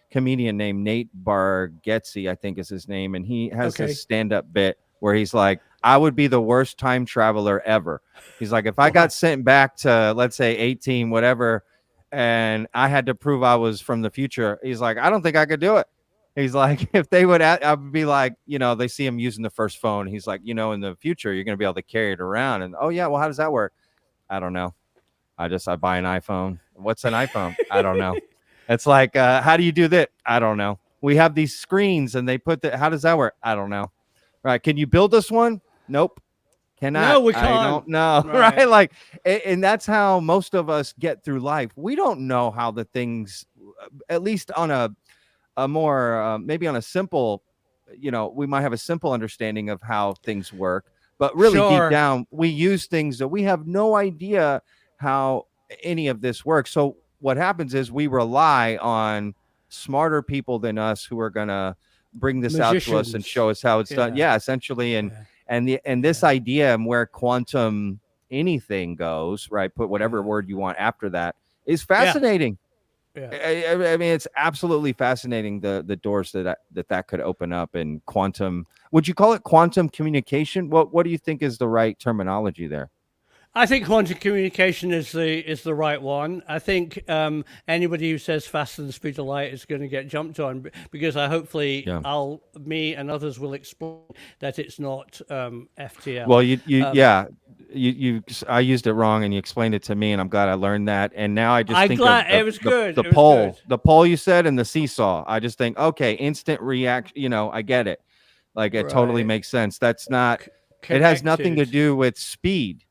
comedian named Nate Bargatze, I think is his name, and he has Okay. this stand-up bit where he's like, I would be the worst time traveler ever. He's like, if I got sent back to, let's say 18 whatever, and I had to prove I was from the future, he's like, I don't think I could do it. He's like, if they would, I would be like, they see him using the first phone. He's like, in the future, you're going to be able to carry it around. And, oh, yeah, well, how does that work? I don't know. I buy an iPhone. What's an iPhone? I don't know. It's like, how do you do that? I don't know. We have these screens and they put how does that work? I don't know. Right. Can you build us one? Nope. Cannot. No, we can't. I don't know. Right. Right. Like, and that's how most of us get through life. We don't know how the things, at least on a more maybe on a simple, we might have a simple understanding of how things work, but really Sure. deep down we use things that we have no idea how any of this works. So what happens is we rely on smarter people than us who are going to bring this out to us and Magicians. show us how it's done. Yeah. Yeah, essentially. And Yeah. and this idea and where quantum anything goes, right, put whatever word you want after that, is fascinating. Yeah. I mean, it's absolutely fascinating, the doors that could open up. In quantum, would you call it quantum communication? What do you think is the right terminology there? I think quantum communication is the right one. I think anybody who says faster than the speed of light is going to get jumped on, because hopefully me and others will explain that it's not FTL. Well, I used it wrong and you explained it to me, and I'm glad I learned that. And now I just think glad of the, it was good. The It was pole, good. the pole you said, and the seesaw. I just think, okay, instant reaction. I get it. Like it totally Right. makes sense. That's not. It has nothing to Connected. do with speed.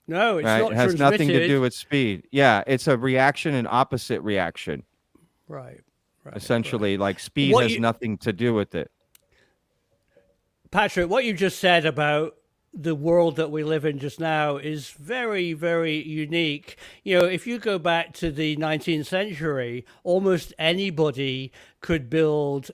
No, it's Right? not It has nothing to transmitted. do with speed. Yeah, it's a reaction and opposite reaction. Right. Essentially, like speed has nothing to do with it. Patrick, what you just said about the world that we live in just now is very, very unique. If you go back to the 19th century, almost anybody could build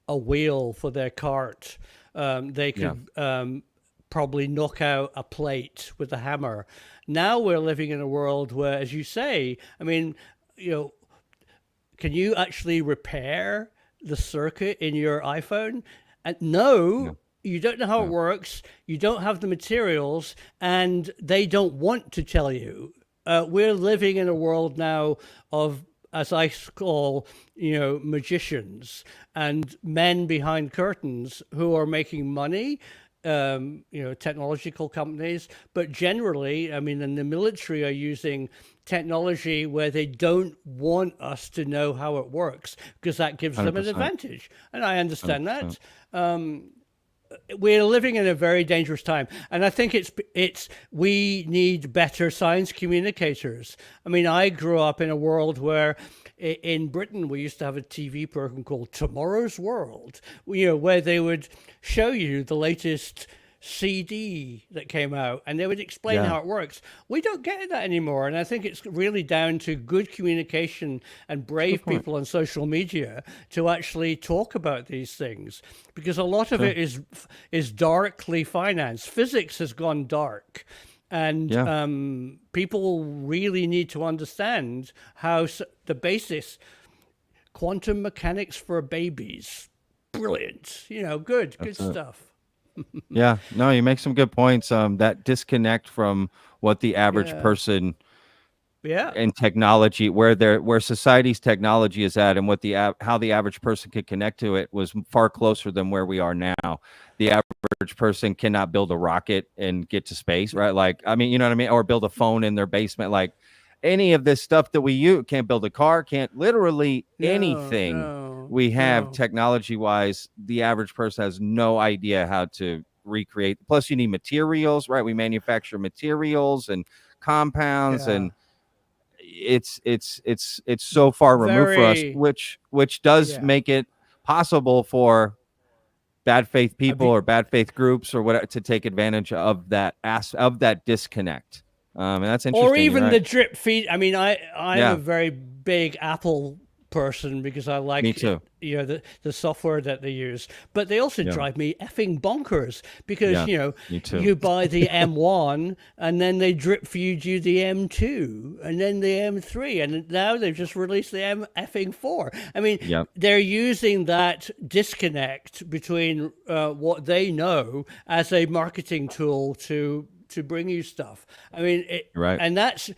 a wheel for their cart. They could probably knock out a plate with a hammer. Now we're living in a world where, as you say, I mean, can you actually repair the circuit in your iPhone? And no. You don't know how it works. You don't have the materials, and they don't want to tell you. We're living in a world now of, as I call, magicians and men behind curtains who are making money. Technological companies, but generally, I mean, in the military are using technology where they don't want us to know how it works, because that gives them an 100%. advantage. And I understand 100%. that. We're living in a very dangerous time, and I think we need better science communicators. I mean, I grew up in a world where in Britain we used to have a TV program called Tomorrow's World, where they would show you the latest CD that came out, and they would explain Yeah. how it works. We don't get that anymore, and I think it's really down to good communication and brave point. people on social media to actually talk about these things, because a lot of it is darkly financed. Physics has gone dark. And Yeah. people really need to understand how the basis, quantum mechanics for babies, brilliant. Good it. stuff. Yeah, no, you make some good points. That disconnect from what the average Yeah. person Yeah. in technology, where society's technology is at, and what how the average person could connect to it was far closer than where we are now. The average person cannot build a rocket and get to space, right? Like, I mean, you know what I mean, or build a phone in their basement. Like, any of this stuff that we use, can't build a car, can't literally anything we have technology wise. The average person has no idea how to recreate. Plus, you need materials, right? We manufacture materials and compounds, Yeah. and it's so far removed for us, Very. which does Yeah. make it possible for bad faith people or bad faith groups or whatever to take advantage of that disconnect. And that's interesting. Or even right? the drip feed. I mean, I'm Yeah. a very big Apple person because I like Me too. the software that they use, but they also Yeah. drive me effing bonkers because Yeah, me too. you buy the M1 and then they drip feed you the M2 and then the M3, and now they've just released the effing 4. I mean, Yep. they're using that disconnect between what they know as a marketing tool to bring you stuff. I mean, Right. and that's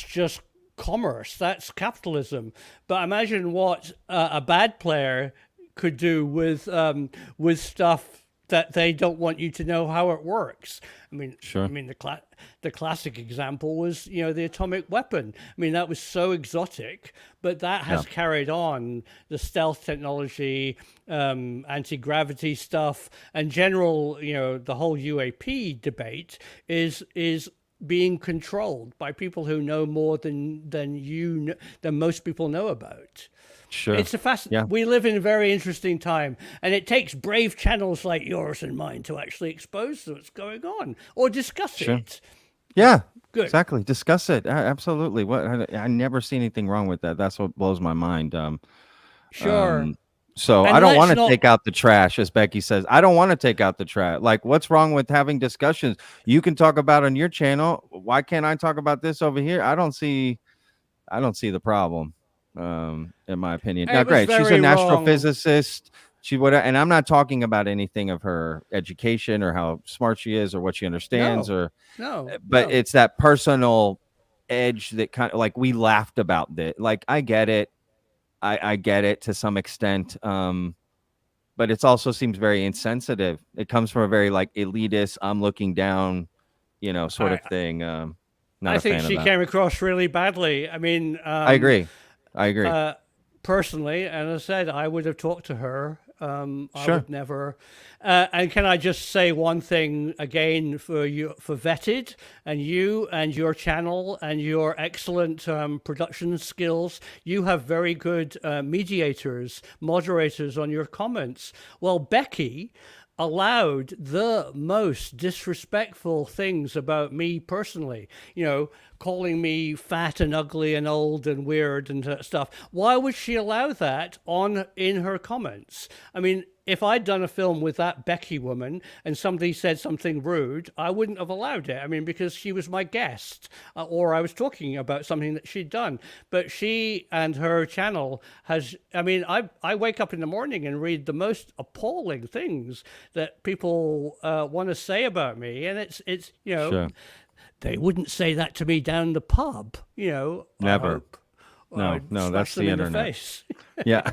just commerce, that's capitalism. But imagine what a bad player could do with stuff that they don't want you to know how it works. I mean, Sure. I mean the classic example was the atomic weapon. I mean, that was so exotic, but that has carried on the stealth technology, anti-gravity stuff, and general the whole UAP debate is being controlled by people who know more than most people know about. Sure. It's Yeah. We live in a very interesting time, and it takes brave channels like yours and mine to actually expose what's going on or discuss it. Yeah. Good. Exactly. Discuss it. Absolutely. I never see anything wrong with that. That's what blows my mind. Sure. So And I don't let's want to not- take out the trash, as Becky says. I don't want to take out the trash. Like, what's wrong with having discussions? You can talk about on your channel. Why can't I talk about this over here? I don't see the problem. In my opinion. It Now, was great. She's very an wrong. astrophysicist. She would, and I'm not talking about anything of her education or how smart she is or what she understands but it's that personal edge that kind of like we laughed about that. Like, I get it. I get it to some extent. But it also seems very insensitive. It comes from a very like elitist, I'm looking down, sort of thing. Not I a think fan she of that. came across really badly. I mean, I agree. Personally, and as I said, I would have talked to her. I Sure. would never. And can I just say one thing again for you, for Vetted and you and your channel and your excellent production skills? You have very good moderators on your comments. Well, Becky allowed the most disrespectful things about me personally, calling me fat and ugly and old and weird and stuff. Why would she allow that in her comments? I mean, if I'd done a film with that Becky woman and somebody said something rude, I wouldn't have allowed it. I mean, because she was my guest or I was talking about something that she'd done. But she and her channel I wake up in the morning and read the most appalling things that people want to say about me. And it's Sure. they wouldn't say that to me down the pub, Never. I hope. No, that's Smash them the in internet. face. Yeah.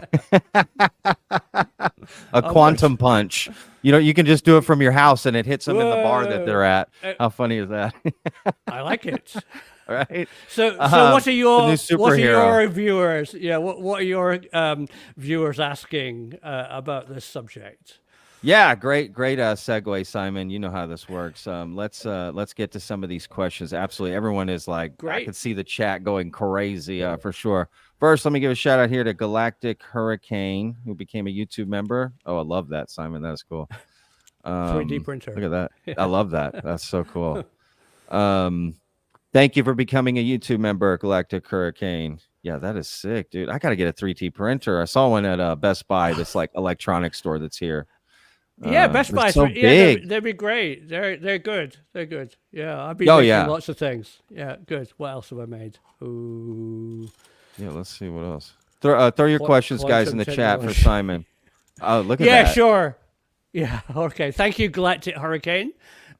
A quantum punch. You can just do it from your house and it hits them in the bar that they're at. How funny is that? I like it. Right? So what are the your new superhero. viewers? Yeah, what are your viewers asking about this subject? Yeah, great segue, Simon. You know how this works. Let's get to some of these questions. Absolutely, everyone is like, I Great. could see the chat going crazy for sure. First, let me give a shout out here to Galactic Hurricane, who became a YouTube member. Oh, I love that, Simon. That's cool. 3D printer. Look at that. I love that. That's so cool. Thank you for becoming a YouTube member, Galactic Hurricane. Yeah, that is sick, dude. I got to get a 3D printer. I saw one at Best Buy, this like electronics store that's here. Yeah, Best Buy. so Yeah, big. they'd be great. They're good. They're good. Yeah, I've been Oh, making yeah. lots of things. Yeah, good. What else have I made? Ooh, Yeah, let's see what else. Throw your questions, guys, in the quantum chat for technology. Simon. Oh, look at Yeah, that. sure. Yeah, okay. Thank you, Galactic Hurricane.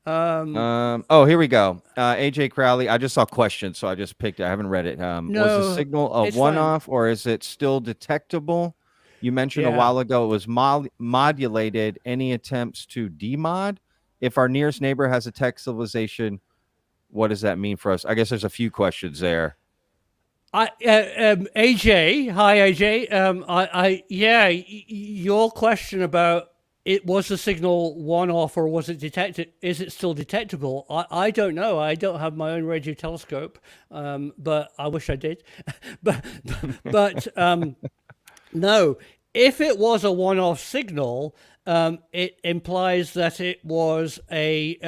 Oh, here we go. AJ Crowley. I just saw questions, so I just picked it. I haven't read it. Was No, the signal a it's fine. one-off, or is it still detectable? You mentioned a Yeah. while ago it was modulated. Any attempts to demod? If our nearest neighbor has a tech civilization, what does that mean for us? I guess there's a few questions there. AJ, hi AJ. Your question about it, was the signal one-off or was it detected? Is it still detectable? I don't know. I don't have my own radio telescope, but I wish I did. but no, if it was a one-off signal, it implies that it was a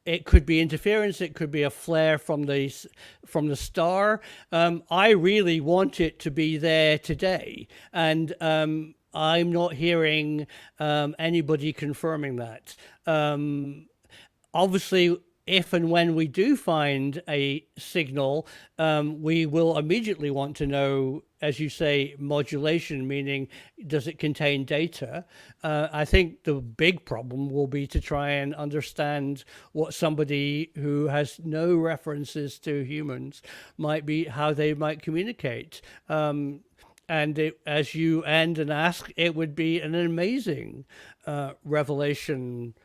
it could be interference. It could be a flare from the star. I really want it to be there today, and I'm not hearing anybody confirming that. Obviously, if and when we do find a signal, we will immediately want to know, as you say, modulation, meaning does it contain data? I think the big problem will be to try and understand what somebody who has no references to humans might be, how they might communicate. And as you end and ask, it would be an amazing revelation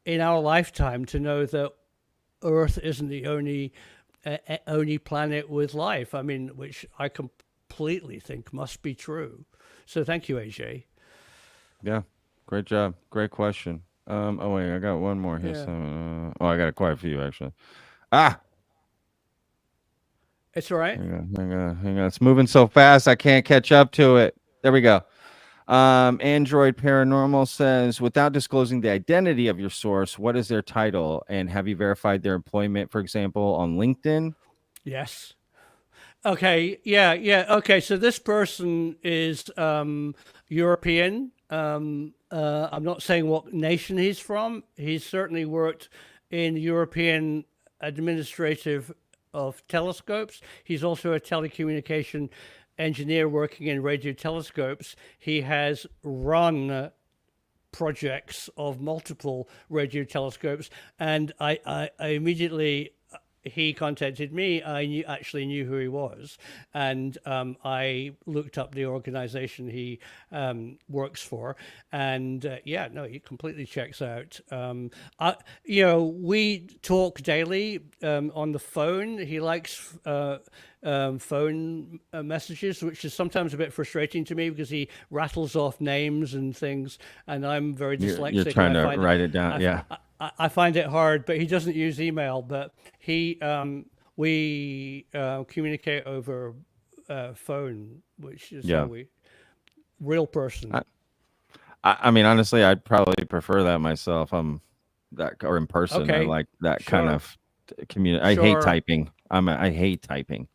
in our lifetime to know that Earth isn't the only planet with life. I mean, which I completely think must be true. So thank you, AJ. Yeah, great job. Great question. Oh wait, I got one more here. Yeah. I got quite a few actually. It's all right. Hang on. It's moving so fast, I can't catch up to it. There we go. Android Paranormal says, without disclosing the identity of your source, what is their title? And have you verified their employment, for example, on LinkedIn? Yes. Okay. Yeah. Okay. So this person is European. I'm not saying what nation he's from. He's certainly worked in European administrative of telescopes. He's also a telecommunication engineer working in radio telescopes. He has run projects of multiple radio telescopes, and I immediately, he contacted me. I actually knew who he was, and I looked up the organization he works for, and he completely checks out. We talk daily on the phone. He likes phone messages, which is sometimes a bit frustrating to me because he rattles off names and things, and I'm very dyslexic. You're trying to write it down, I find it hard, but he doesn't use email. But we communicate over phone, which is how we real person. I mean, honestly, I'd probably prefer that myself. Or in person. Okay. I like that kind of community. I hate typing. I hate typing.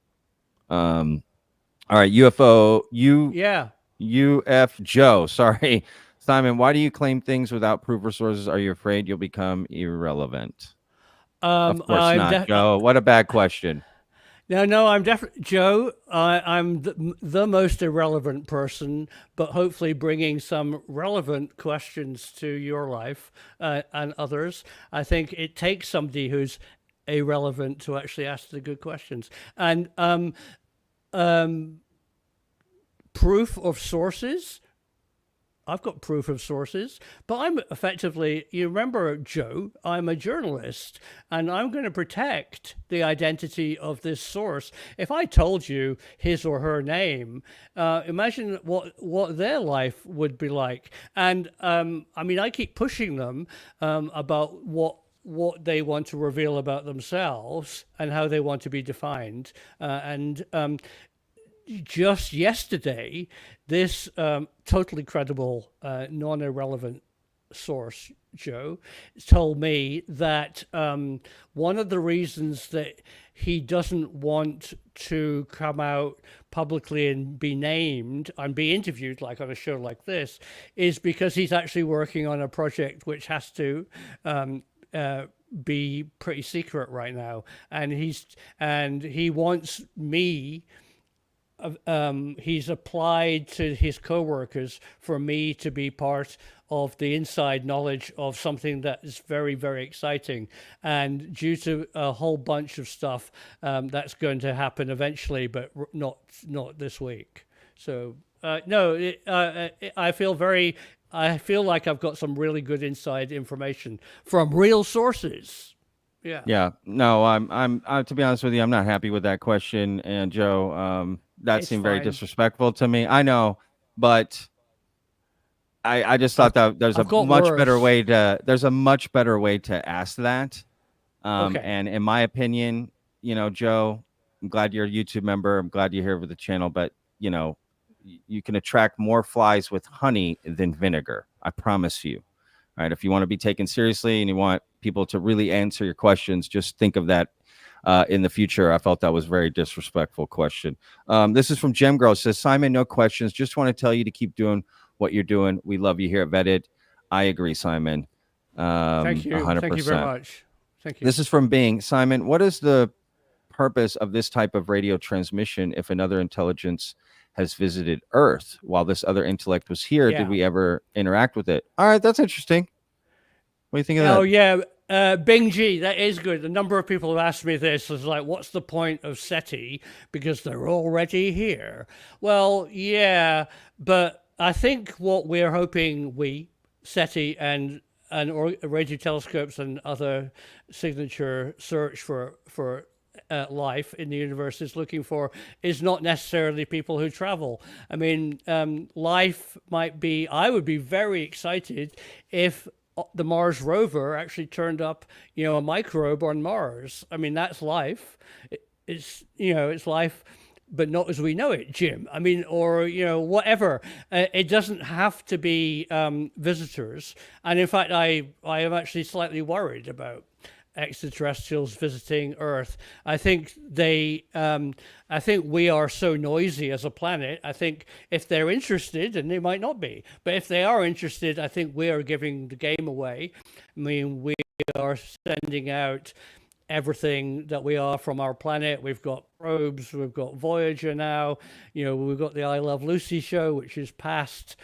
All right, UFO. UF Joe. Sorry. Simon, why do you claim things without proof or sources? Are you afraid you'll become irrelevant? Of course not, Joe. What a bad question. No, I'm definitely Joe. I'm the most irrelevant person, but hopefully bringing some relevant questions to your life and others. I think it takes somebody who's irrelevant to actually ask the good questions. And proof of sources. I've got proof of sources, but I'm effectively, you remember, Joe, I'm a journalist, and I'm going to protect the identity of this source. If I told you his or her name, imagine what their life would be like. And I keep pushing them about what they want to reveal about themselves and how they want to be defined. just yesterday, this totally credible, non-irrelevant source, Joe, told me that one of the reasons that he doesn't want to come out publicly and be named and be interviewed like on a show like this is because he's actually working on a project which has to be pretty secret right now, and he wants me. He's applied to his coworkers for me to be part of the inside knowledge of something that is very, very exciting. And due to a whole bunch of stuff, that's going to happen eventually, but not this week. So no, I feel like I've got some really good inside information from real sources. Yeah. Yeah. No, I'm to be honest with you, I'm not happy with that question. And Joe, that It's seemed very fine. disrespectful to me. I know, but I just thought that there's I've a got much better worse. way to ask that. Okay. And in my opinion, Joe, I'm glad you're a YouTube member. I'm glad you're here with the channel, but you can attract more flies with honey than vinegar. I promise you. All right. If you want to be taken seriously and you want people to really answer your questions, just think of that in the future. I felt that was a very disrespectful question. This is from Gem Girl. It says, Simon, no questions. Just want to tell you to keep doing what you're doing. We love you here at Vetted. I agree, Simon. Thank you. 100%. Thank you very much. Thank you. This is from Bing. Simon, what is the purpose of this type of radio transmission if another intelligence has visited Earth while this other intellect was here? Yeah. Did we ever interact with it? All right, that's interesting. What do you think of that? Oh, yeah. Bing G, that is good. A number of people have asked me this. It's like, what's the point of SETI? Because they're already here. Well, yeah, but I think what we're hoping SETI and radio telescopes and other signature search for life in the universe is looking for is not necessarily people who travel. I mean, life might be, I would be very excited if the Mars rover actually turned up, a microbe on Mars. I mean, that's life. It's life, but not as we know it, Jim. I mean, or, whatever. It doesn't have to be visitors. And in fact, I am actually slightly worried about extraterrestrials visiting Earth. I think I think we are so noisy as a planet. I think if they're interested, and they might not be, but if they are interested, I think we are giving the game away. I mean, we are sending out everything that we are from our planet. We've got probes, we've got Voyager now, we've got the I Love Lucy show, which is past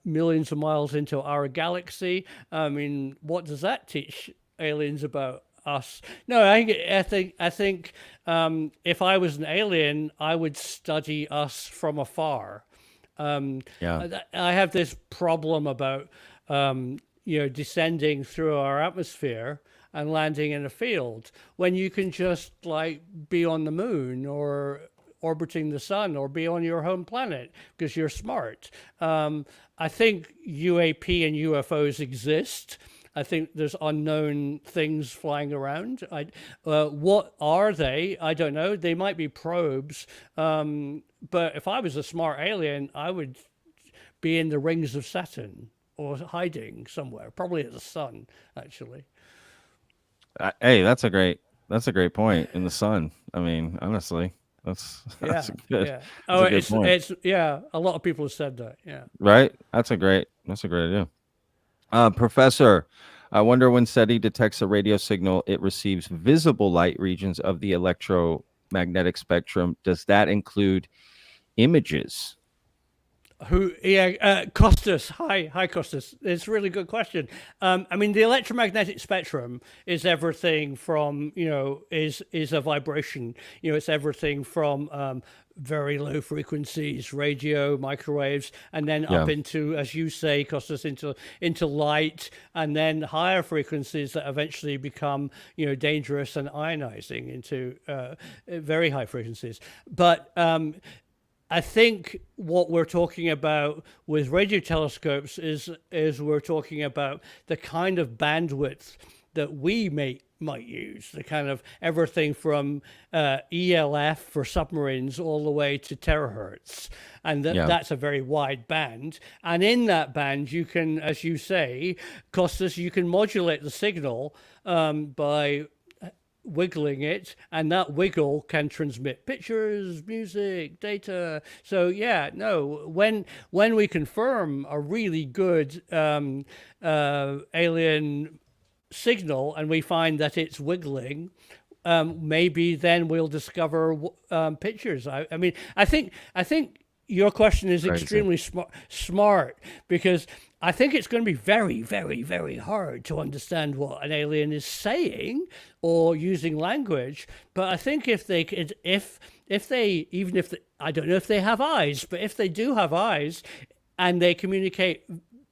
millions of miles into our galaxy. I mean, what does that teach aliens about us? No, I think if I was an alien, I would study us from afar. I have this problem about descending through our atmosphere and landing in a field when you can just be on the moon or orbiting the sun or be on your home planet because you're smart. I think UAP and UFOs exist. I think there's unknown things flying around. What are they? I don't know. They might be probes. But if I was a smart alien, I would be in the rings of Saturn or hiding somewhere, probably at the sun, actually. Hey, that's a great point. In the sun. I mean, honestly, that's good. Yeah. That's a good point. It's a lot of people have said that. Yeah. Right. That's a great idea. Professor, I wonder when SETI detects a radio signal, it receives visible light regions of the electromagnetic spectrum. Does that include images? Costas. Hi, Costas. It's a really good question. I mean, the electromagnetic spectrum is everything from, is a vibration. It's everything from very low frequencies, radio, microwaves, and then up into, as you say, Costas, into light, and then higher frequencies that eventually become, dangerous and ionizing into very high frequencies. But I think what we're talking about with radio telescopes is we're talking about the kind of bandwidth that we might use, the kind of everything from ELF for submarines all the way to terahertz. And that's a very wide band. And in that band, you can, as you say, Costas, you can modulate the signal by wiggling it, and that wiggle can transmit pictures, music, data. So when we confirm a really good alien signal and we find that it's wiggling, maybe then we'll discover pictures. I mean, I think your question is extremely smart, because I think it's going to be very, very, very hard to understand what an alien is saying or using language. But I think if they could, if they, I don't know if they have eyes, but if they do have eyes and they communicate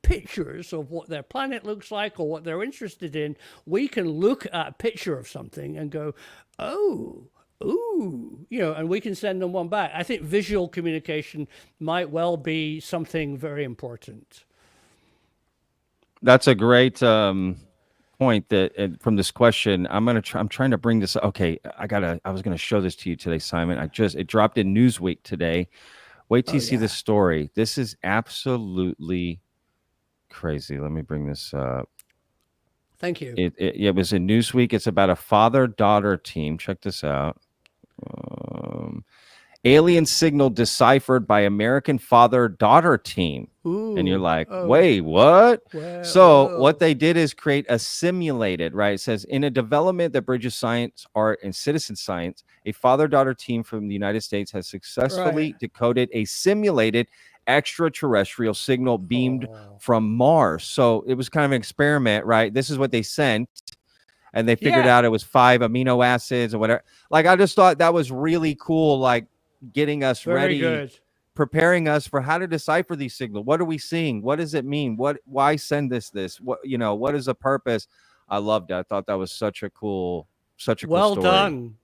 pictures of what their planet looks like or what they're interested in, we can look at a picture of something and go, ooh, and we can send them one back. I think visual communication might well be something very important. That's a great point that from this question. I'm trying to bring this. Okay, I was gonna show this to you today, Simon. It dropped in Newsweek today. Wait till you see this story. This is absolutely crazy. Let me bring this up. Thank you. It was in Newsweek. It's about a father-daughter team. Check this out. Alien signal deciphered by American father-daughter team. Ooh, and you're like, wait, what? What they did is create a simulated, right? It says, in a development that bridges science, art, and citizen science, a father-daughter team from the United States has successfully decoded a simulated extraterrestrial signal beamed from Mars. So it was kind of an experiment, right? This is what they sent. And they figured out it was 5 amino acids or whatever. Like, I just thought that was really cool, like getting us ready, preparing us for how to decipher these signals. What are we seeing? What does it mean? Why send this? What is the purpose? I loved it. I thought that was such a cool story. Well done.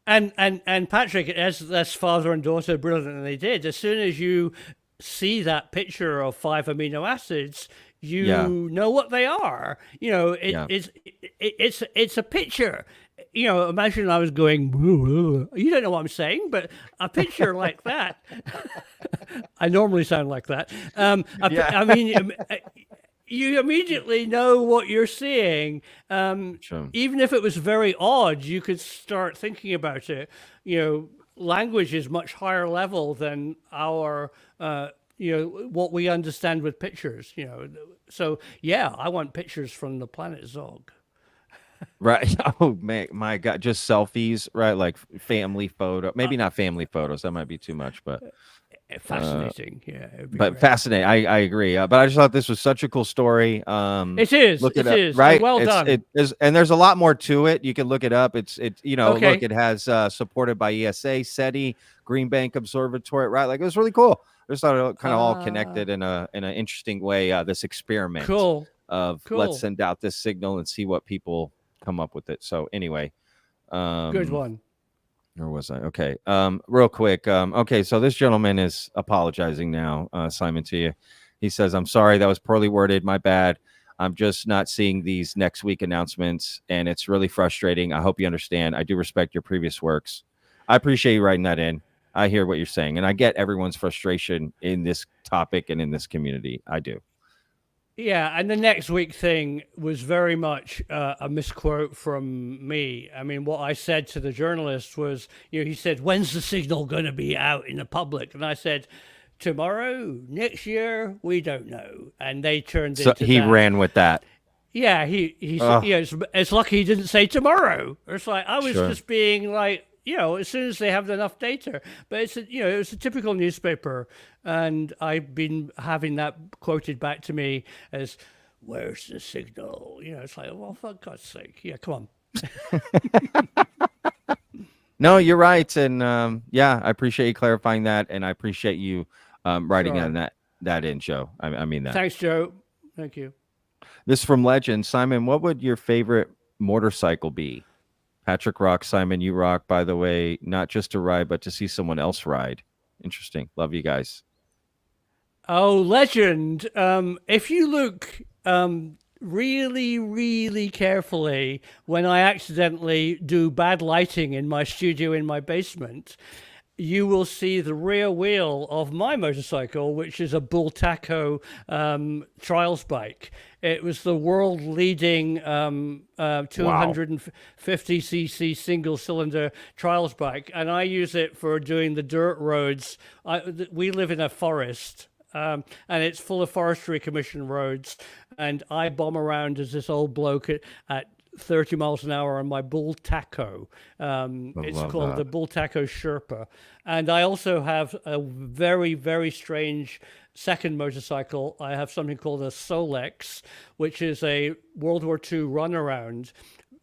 And Patrick, as father and daughter brilliantly did, as soon as you see that picture of 5 amino acids, you know what they are. It's a picture. Imagine I was going, you don't know what I'm saying, but a picture like that. I normally sound like that. I mean, you immediately know what you're seeing. Even if it was very odd, you could start thinking about it. Language is much higher level than our what we understand with pictures, So I want pictures from the planet Zog. Right. Oh man, my God, just selfies, right? Like family photo, maybe not family photos. That might be too much, but fascinating. But great. Fascinating. I agree. But I just thought this was such a cool story. It is. Look it is. Right. Well done. It is, and there's a lot more to it. You can look it up. Look, it has supported by ESA, SETI, Green Bank Observatory, right? Like, it was really cool. I just thought it kind of all connected in an interesting way. This experiment let's send out this signal and see what people come up with it. So anyway, good one. Where was I? Okay. Real quick. Okay. So this gentleman is apologizing now, Simon, to you. He says, I'm sorry, that was poorly worded. My bad. I'm just not seeing these next week announcements, and it's really frustrating. I hope you understand. I do respect your previous works. I appreciate you writing that in. I hear what you're saying, and I get everyone's frustration in this topic and in this community. I do. Yeah, and the next week thing was very much a misquote from me. I mean, what I said to the journalist was, he said, when's the signal going to be out in the public? And I said, tomorrow, next year, we don't know. And they turned into he ran with that. Yeah, it's lucky he didn't say tomorrow. It's like, I was just being like, as soon as they have enough data. But it's a typical newspaper, and I've been having that quoted back to me as, "Where's the signal?" It's like, well, for God's sake, come on. No, you're right, and I appreciate you clarifying that, and I appreciate you writing on that in, Joe. I mean that. Thanks, Joe. Thank you. This is from Legend. Simon, what would your favorite motorcycle be? Patrick rocks. Simon, you rock, by the way, not just to ride, but to see someone else ride. Interesting. Love you guys. Oh, Legend. If you look really, really carefully when I accidentally do bad lighting in my studio in my basement, you will see the rear wheel of my motorcycle, which is a Bull Taco trials bike. It was the world-leading 250cc single-cylinder trials bike, and I use it for doing the dirt roads. We live in a forest, and it's full of forestry commission roads, and I bomb around as this old bloke at 30 miles an hour on my Bull Taco. It's called the Bull Taco Sherpa. And I also have a very, very strange second motorcycle. I have something called a Solex, which is a World War II runaround,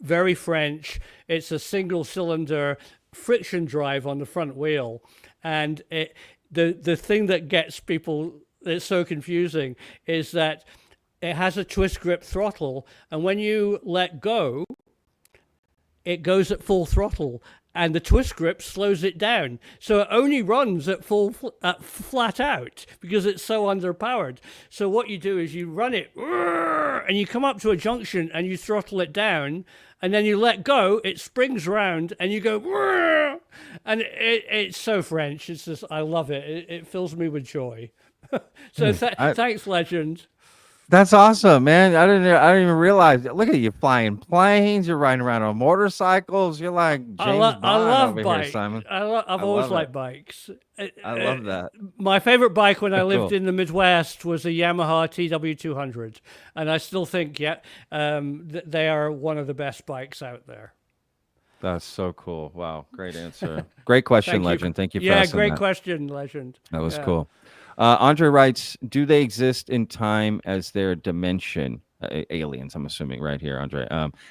very French. It's a single cylinder friction drive on the front wheel. And the thing that gets people, it's so confusing, is that it has a twist grip throttle, and when you let go, it goes at full throttle, and the twist grip slows it down. So it only runs at flat out because it's so underpowered. So what you do is you run it, and you come up to a junction and you throttle it down, and then you let go, it springs round, and you go, and it's so French. It's just, I love it. It fills me with joy. So thanks, Legend. That's awesome, man. I didn't even realize. Look at you flying planes. You're riding around on motorcycles. You're like James Bond I love over bikes. here, Simon. I've always liked bikes. I love that. My favorite bike when I lived Cool. in the Midwest was a Yamaha TW200, and I still think they are one of the best bikes out there. That's so cool. Wow, great answer. Great question, Legend. Thank you for asking great that. question, Legend. That was cool. Andre writes, do they exist in time as their dimension? Aliens, I'm assuming right here, Andre.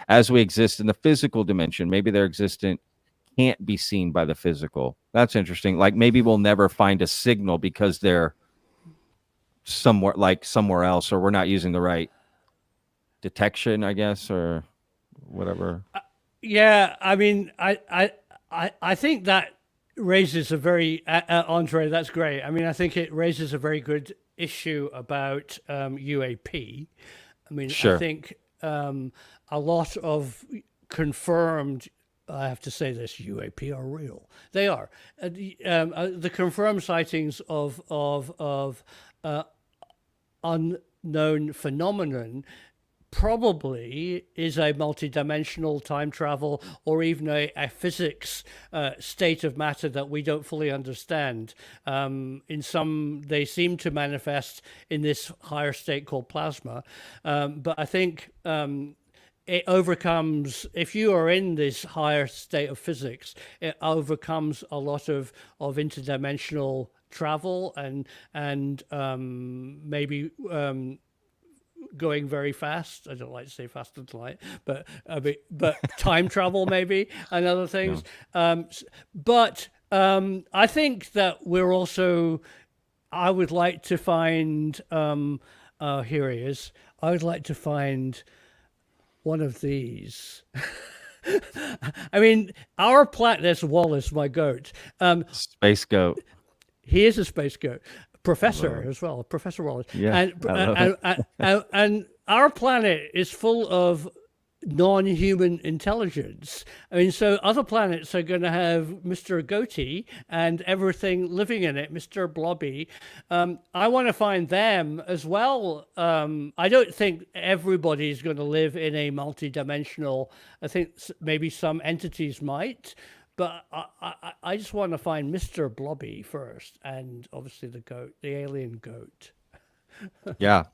As we exist in the physical dimension, maybe their existence can't be seen by the physical. That's interesting. Like maybe we'll never find a signal because they're somewhere else, or we're not using the right detection, I guess, or whatever. Yeah, I mean, I think that raises a very Andre, that's great. I mean, I think it raises a very good issue about UAP. I mean, Sure. I think a lot of confirmed, I have to say this, UAP are real. They are. The confirmed sightings of unknown phenomenon probably is a multidimensional time travel, or even a physics state of matter that we don't fully understand. In some, they seem to manifest in this higher state called plasma. But I think it overcomes, if you are in this higher state of physics, it overcomes a lot of interdimensional travel and maybe going very fast. I don't like to say faster than light, but time travel maybe and other things. But I think that we're also. I would like to find. Here he is. I would like to find one of these. I mean, our planet. There's Wallace, my goat. Space goat. He is a space goat. Professor as well, Professor Wallace. Yeah, and our planet is full of non-human intelligence. I mean, so other planets are going to have Mr. Goatee and everything living in it, Mr. Blobby. I want to find them as well. I don't think everybody's going to live in a multi-dimensional. I think maybe some entities might. But I just want to find Mr. Blobby first, and obviously the goat, the alien goat. Yeah.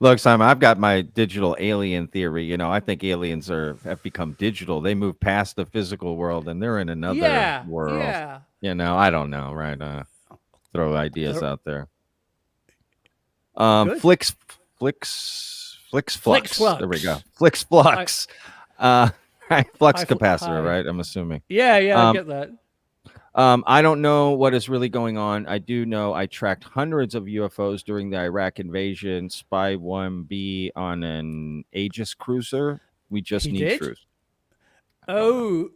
Look, Simon, I've got my digital alien theory. You know, I think aliens have become digital. They move past the physical world and they're in another world. Yeah. You know, I don't know, right? Throw ideas out there. Flix Flux. There we go. Flix Flux. Flux capacitor, right? I'm assuming. Yeah, I get that. I don't know what is really going on. I do know I tracked hundreds of UFOs during the Iraq invasion. Spy 1B on an Aegis cruiser. We just need truth. Oh,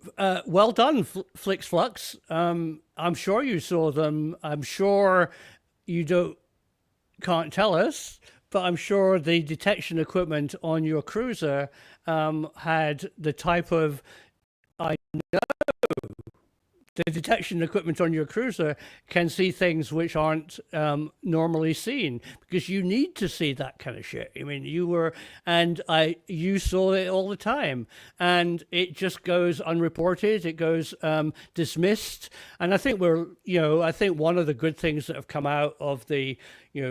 well done, Flix Flux. I'm sure you saw them. I'm sure you can't tell us, but I'm sure the detection equipment on your cruiser had the type of the detection equipment on your cruiser can see things which aren't normally seen, because you need to see that kind of shit. I mean, you saw it all the time, and it just goes unreported. It goes dismissed. And I think I think one of the good things that have come out of the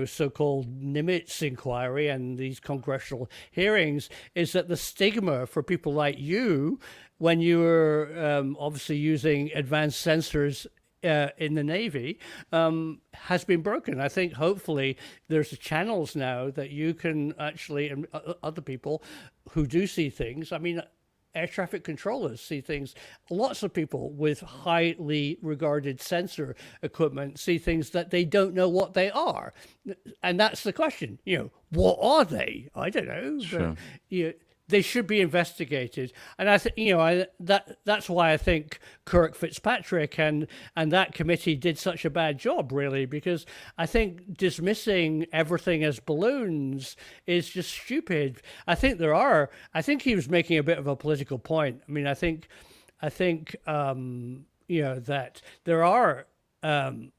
so-called Nimitz inquiry and these congressional hearings is that the stigma for people like you, when you were obviously using advanced sensors in the Navy, has been broken. I think hopefully there's channels now that you can actually, and other people who do see things, I mean, air traffic controllers see things. Lots of people with highly regarded sensor equipment see things that they don't know what they are. And that's the question, what are they? I don't know. Sure. But, they should be investigated, and I think that's why I think Kirk Fitzpatrick and that committee did such a bad job, really, because I think dismissing everything as balloons is just stupid. I think he was making a bit of a political point. I mean, I think that there are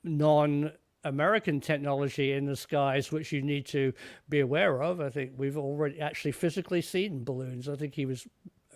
non-American technology in the skies which you need to be aware of. I think we've already actually physically seen balloons. I think he was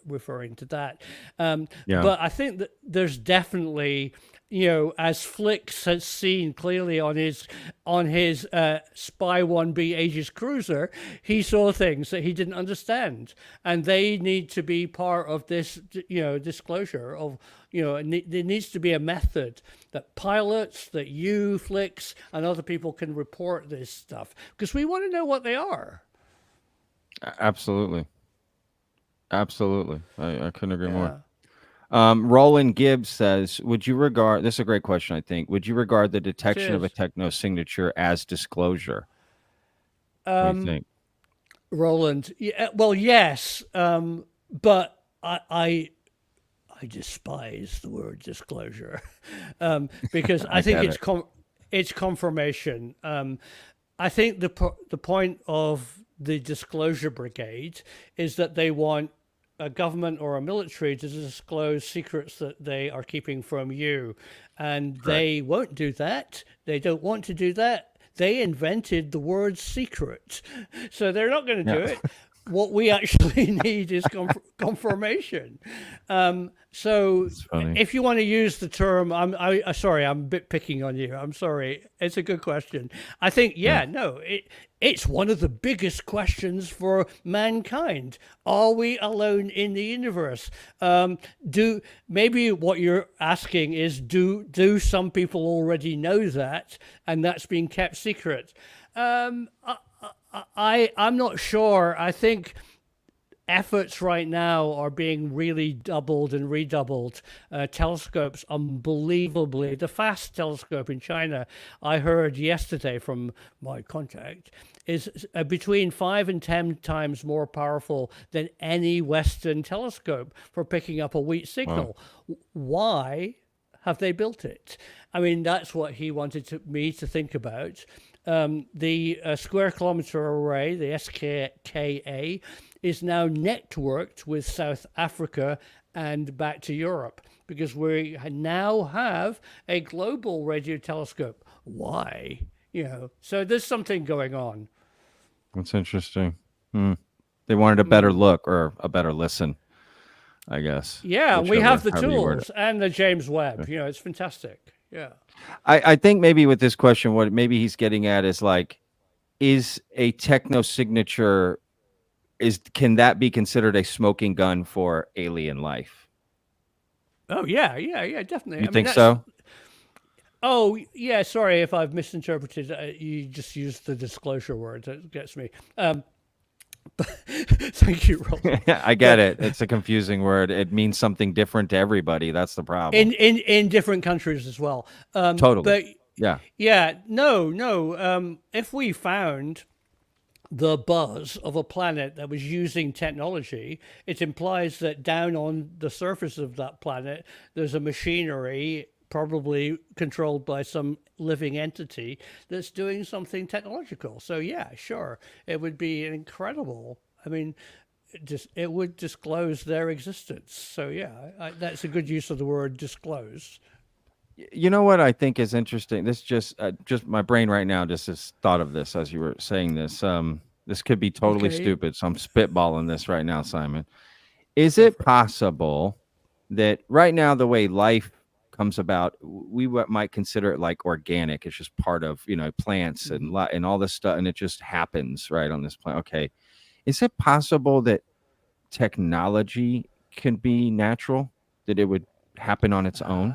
referring to that. But I think that there's definitely, as Flicks has seen clearly on his Spy 1B Aegis cruiser, he saw things that he didn't understand, and they need to be part of this, disclosure of, there needs to be a method that pilots, that you, Flicks, and other people can report this stuff, because we want to know what they are. Absolutely. Absolutely. I couldn't agree more. Roland Gibbs says, this is a great question, I think. Would you regard the detection of a techno signature as disclosure? What do you think? Roland, well, yes, but I despise the word disclosure because I think it's confirmation. I think the point of the disclosure brigade is that they want a government or a military to disclose secrets that they are keeping from you, and they won't do that. They don't want to do that. They invented the word secret, so they're not going to do it. What we actually need is confirmation. So if you want to use the term, sorry, I'm a bit picking on you. I'm sorry. It's a good question. I think, it's one of the biggest questions for mankind. Are we alone in the universe? Maybe what you're asking is, do some people already know that, and that's been kept secret? I'm not sure. I think efforts right now are being really doubled and redoubled. Telescopes, unbelievably. The FAST telescope in China, I heard yesterday from my contact, is between 5 and 10 times more powerful than any Western telescope for picking up a weak signal. Wow. Why have they built it? I mean, that's what he wanted me to think about. The square kilometer array, the SKA, is now networked with South Africa and back to Europe, because we now have a global radio telescope. Why? So there's something going on. That's interesting. They wanted a better look or a better listen, I guess. Yeah, we have the tools and the James Webb. It's fantastic. Yeah. I think maybe with this question, what maybe he's getting at is is a techno signature, can that be considered a smoking gun for alien life? Oh, yeah, definitely. You think so? Oh, yeah, sorry if I've misinterpreted. You just used the disclosure word. That gets me. Thank you, Roland. I get it. It's a confusing word. It means something different to everybody. That's the problem. In different countries as well. Totally. But no. If we found the buzz of a planet that was using technology, it implies that down on the surface of that planet, there's a machinery probably controlled by some living entity that's doing something technological. So yeah, sure, it would be incredible. I mean, it would disclose their existence. So yeah, that's a good use of the word disclose. You know what I think is interesting? This just my brain right now just has thought of this as you were saying this. This could be totally Okay. stupid, so I'm spitballing this right now, Simon. Is it possible that right now the way life comes about, we might consider it like organic? It's just part of plants and all this stuff, and it just happens right on this planet. Okay, is it possible that technology can be natural? That it would happen on its own?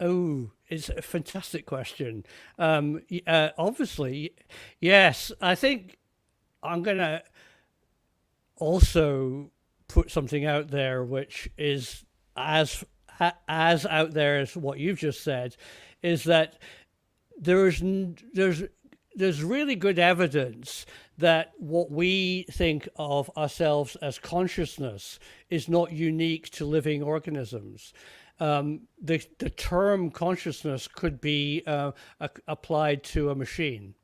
Oh, it's a fantastic question. Obviously, yes. I think I'm gonna also put something out there which is as out there as what you've just said, is that there's really good evidence that what we think of ourselves as consciousness is not unique to living organisms. The term consciousness could be applied to a machine,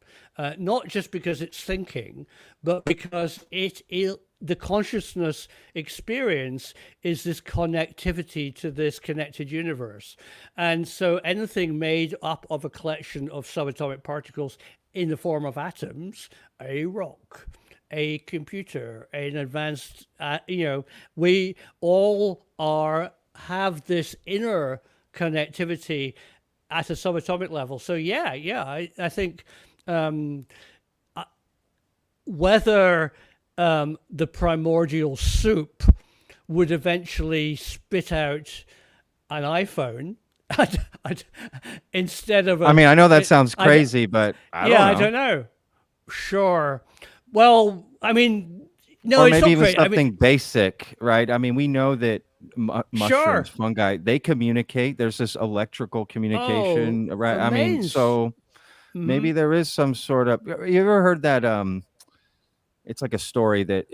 not just because it's thinking, but because the consciousness experience is this connectivity to this connected universe. And so anything made up of a collection of subatomic particles in the form of atoms, a rock, a computer, an advanced, we all have this inner connectivity at a subatomic level. So I think whether the primordial soup would eventually spit out an iPhone instead of I mean, I know that sounds crazy, but I don't know. I don't know. Sure. Well, I mean, no, or it's maybe not even great. something basic, right? I mean, we know that mushrooms, Sure. fungi, they communicate. There's this electrical communication, right? I mean, amazing. so maybe there is some sort of. You ever heard that? It's like a story that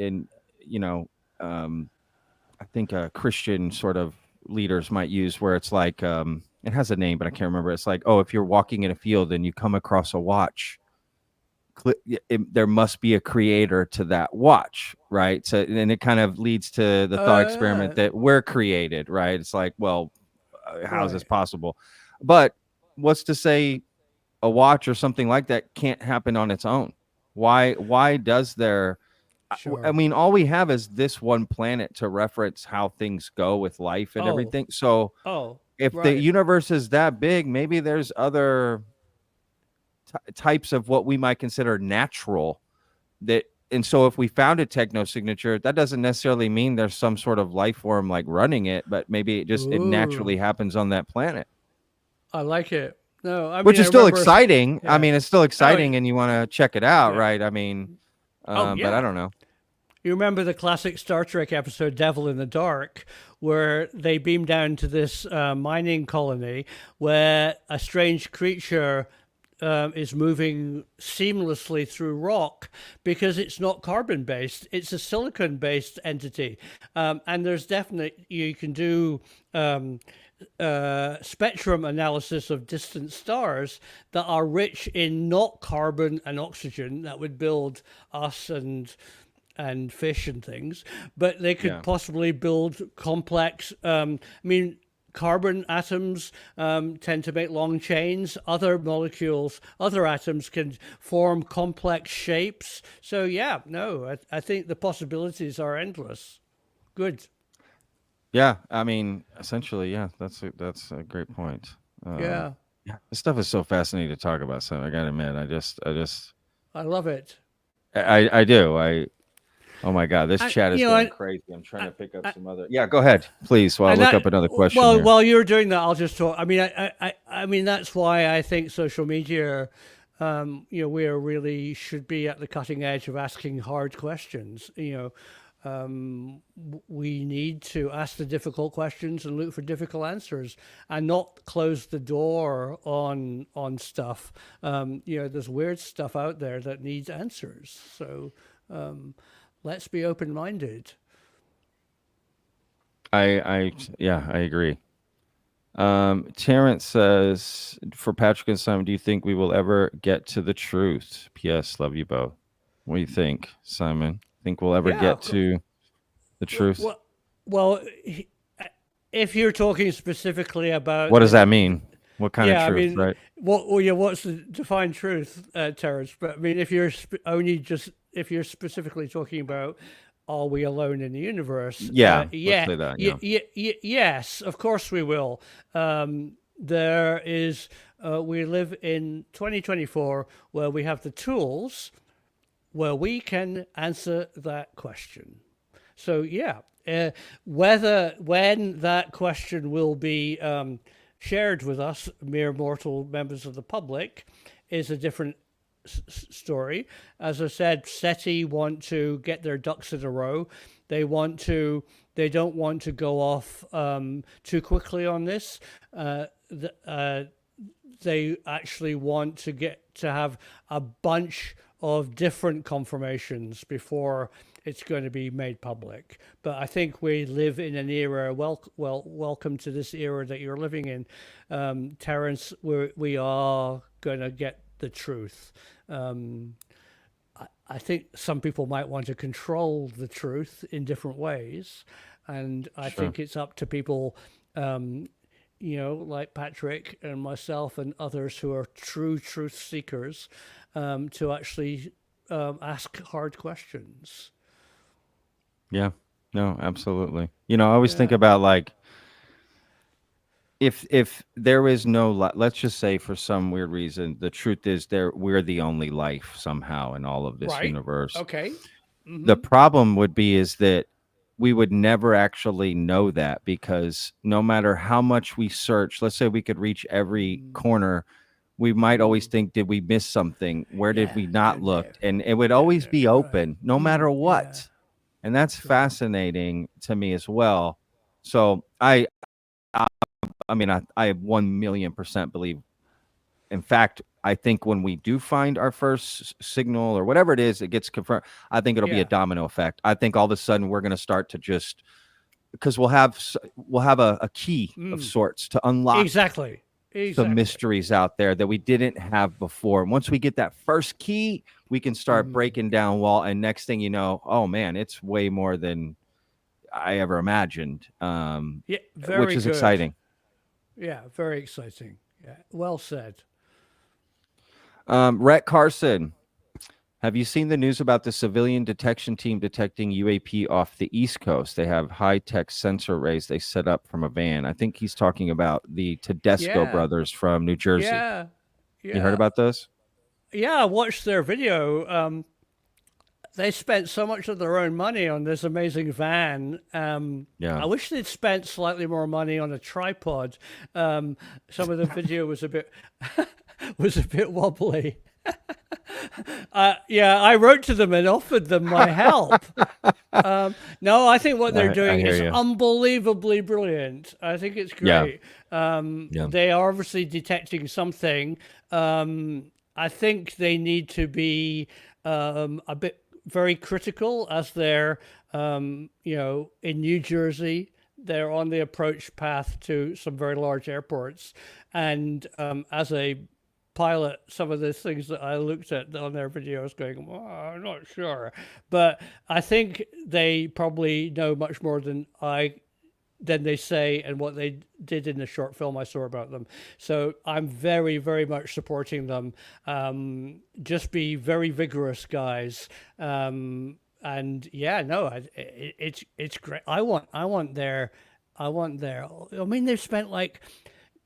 I think Christian sort of leaders might use, where it's like it has a name, but I can't remember. It's like, oh, if you're walking in a field and you come across a watch, there must be a creator to that watch, right? So, and it kind of leads to the thought experiment that we're created, right? It's like, well, how is this possible? But what's to say a watch or something like that can't happen on its own? Why does there? Sure. I mean, all we have is this one planet to reference how things go with life and everything. So if the universe is that big, maybe there's other types of what we might consider natural and so if we found a techno signature, that doesn't necessarily mean there's some sort of life form like running it, but maybe it naturally happens on that planet. I like it. No, I mean, which is still exciting. Yeah. I mean, it's still exciting, and you want to check it out, right? I mean, but I don't know. You remember the classic Star Trek episode Devil in the Dark, where they beam down to this mining colony where a strange creature is moving seamlessly through rock because it's not carbon-based, it's a silicon-based entity. And there's definitely, you can do spectrum analysis of distant stars that are rich in not carbon and oxygen that would build us and fish and things, but they could possibly build complex, carbon atoms tend to make long chains. Other molecules, other atoms can form complex shapes. So I think the possibilities are endless. Good. Yeah, I mean, essentially, that's a great point. This stuff is so fascinating to talk about. So I gotta admit, I love it. I do. Oh my God, this chat is going crazy. I'm trying to pick up some other. Yeah, go ahead, please. While I look up another question. Well, here. While you're doing that, I'll just talk. I mean, that's why I think social media, we really should be at the cutting edge of asking hard questions. We need to ask the difficult questions and look for difficult answers, and not close the door on stuff. There's weird stuff out there that needs answers. So. Let's be open-minded. Yeah, I agree. Terrence says, for Patrick and Simon, do you think we will ever get to the truth? P.S. Love you both. What do you think, Simon? Think we'll ever Yeah. get to the truth? Well, well, if you're talking specifically about What does that mean? What kind of yeah, I truth, mean, right? what's the defined truth, Terence? But I mean, if you're if you're specifically talking about are we alone in the universe? Yeah, let's say that. Yeah. Yes, of course we will. There is, we live in 2024 where we have the tools where we can answer that question. So yeah, when that question will be shared with us, mere mortal members of the public, is a different story. As I said, SETI want to get their ducks in a row. They don't want to go off too quickly on this. They actually want to have a bunch of different confirmations before it's going to be made public. But I think we live in an era. Welcome to this era that you're living in, Terence. We are going to get the truth. I think some people might want to control the truth in different ways, and I think it's up to people, like Patrick and myself and others who are true truth seekers, to actually ask hard questions. Yeah. No, absolutely. I always think about like if there is no let's just say for some weird reason the truth is we're the only life somehow in all of this universe. Okay. The problem would be is that we would never actually know that, because no matter how much we search, let's say we could reach every corner, we might always think, did we miss something? Where did we not look? And it would always be open no matter what. And that's fascinating to me as well. So I 1,000,000% believe. In fact, I think when we do find our first signal or whatever it is, it gets confirmed. I think it'll be a domino effect. I think all of a sudden we're going to start to just, because we'll have a key of sorts to unlock exactly some mysteries out there that we didn't have before. And once we get that first key, we can start breaking down wall. And next thing you know, oh man, it's way more than I ever imagined. Which is exciting. Yeah, very exciting. Yeah, well said. Rhett Carson, have you seen the news about the civilian detection team detecting UAP off the East Coast? They have high-tech sensor arrays they set up from a van. I think he's talking about the Tedesco brothers from New Jersey. Yeah. You heard about this? Yeah, I watched their video. They spent so much of their own money on this amazing van. I wish they'd spent slightly more money on a tripod. Some of the video was a bit wobbly. I wrote to them and offered them my help. No, I think what they're doing is unbelievably brilliant. I think it's great. They are obviously detecting something. I think they need to be a bit very critical as they're, in New Jersey. They're on the approach path to some very large airports. And as a pilot, some of the things that I looked at on their videos going, I'm not sure. But I think they probably know much more than they say and what they did in the short film I saw about them. So I'm very, very much supporting them. Just be very vigorous, guys. It's great. I want their. I mean, they've spent like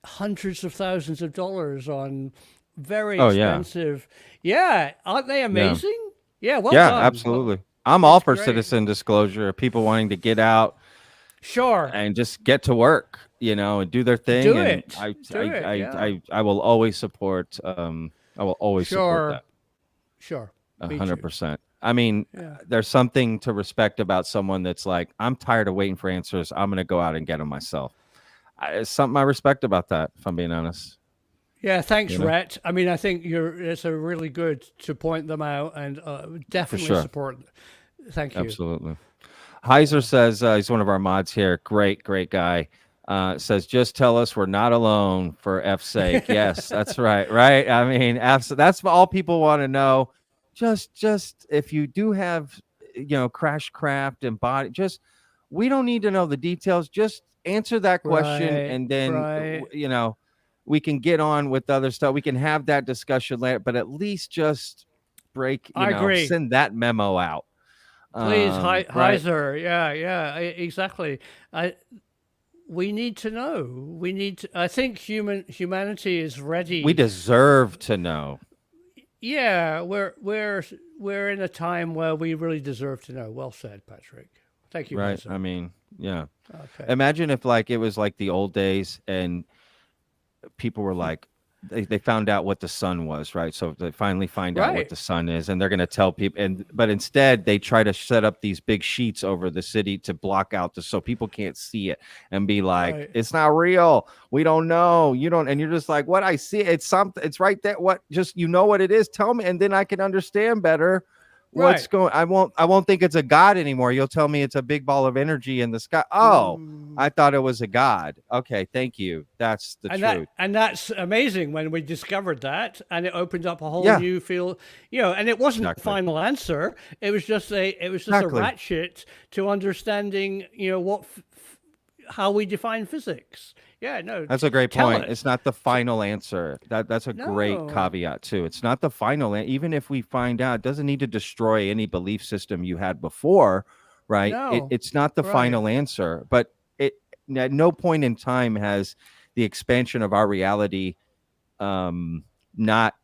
hundreds of thousands of dollars on very expensive. Aren't they amazing? Well done. Absolutely. I'm all for great. citizen disclosure. People wanting to get out, and just get to work, and do their thing. Do and it. I will always support. I will always support that. Sure. 100%. I mean, there's something to respect about someone that's like, I'm tired of waiting for answers. I'm going to go out and get them myself. It's something I respect about that, if I'm being honest. Yeah, thanks, Rhett. I mean, I think it's a really good to point them out and definitely support. Thank you. Absolutely. Heiser says he's one of our mods here. Great guy. Says just tell us we're not alone for F's sake. Yes, that's right. Right. I mean, that's all people want to know. Just if you do have, crash craft and body, we don't need to know the details. Just answer that question, Right, and then right. we can get on with other stuff. We can have that discussion later, but at least just I agree. send that memo out. Please, Right. Heiser. Yeah, exactly. We need to know. I think humanity is ready. We deserve to know. Yeah, we're in a time where we really deserve to know. Well said, Patrick. Thank you, Right. Heiser. I mean, yeah. Okay. Imagine if it was like the old days and people were like, they found out what the sun was, right? So they finally find out what Right. the sun is, and they're going to tell people. But instead, they try to set up these big sheets over the city to block out so people can't see it, and be like, Right. "It's not real. We don't know. You don't." And you're just like, "What? I see it. It's something. It's right there. What? Just what it is. Tell me, and then I can understand better." What's Right. going? I won't think it's a god anymore. You'll tell me it's a big ball of energy in the sky. Oh, I thought it was a god. Okay, thank you. That's the truth. That's amazing when we discovered that, and it opened up a whole Yeah. new field. And it wasn't the Exactly. final answer. It was just a Exactly. ratchet to understanding, how we define physics. Yeah, no. That's a great tell point. us. It's not the final answer. That's a great No. caveat too. It's not the final. Even if we find out, it doesn't need to destroy any belief system you had before, right? No. It's not the Right. final answer. But at no point in time has the expansion of our reality not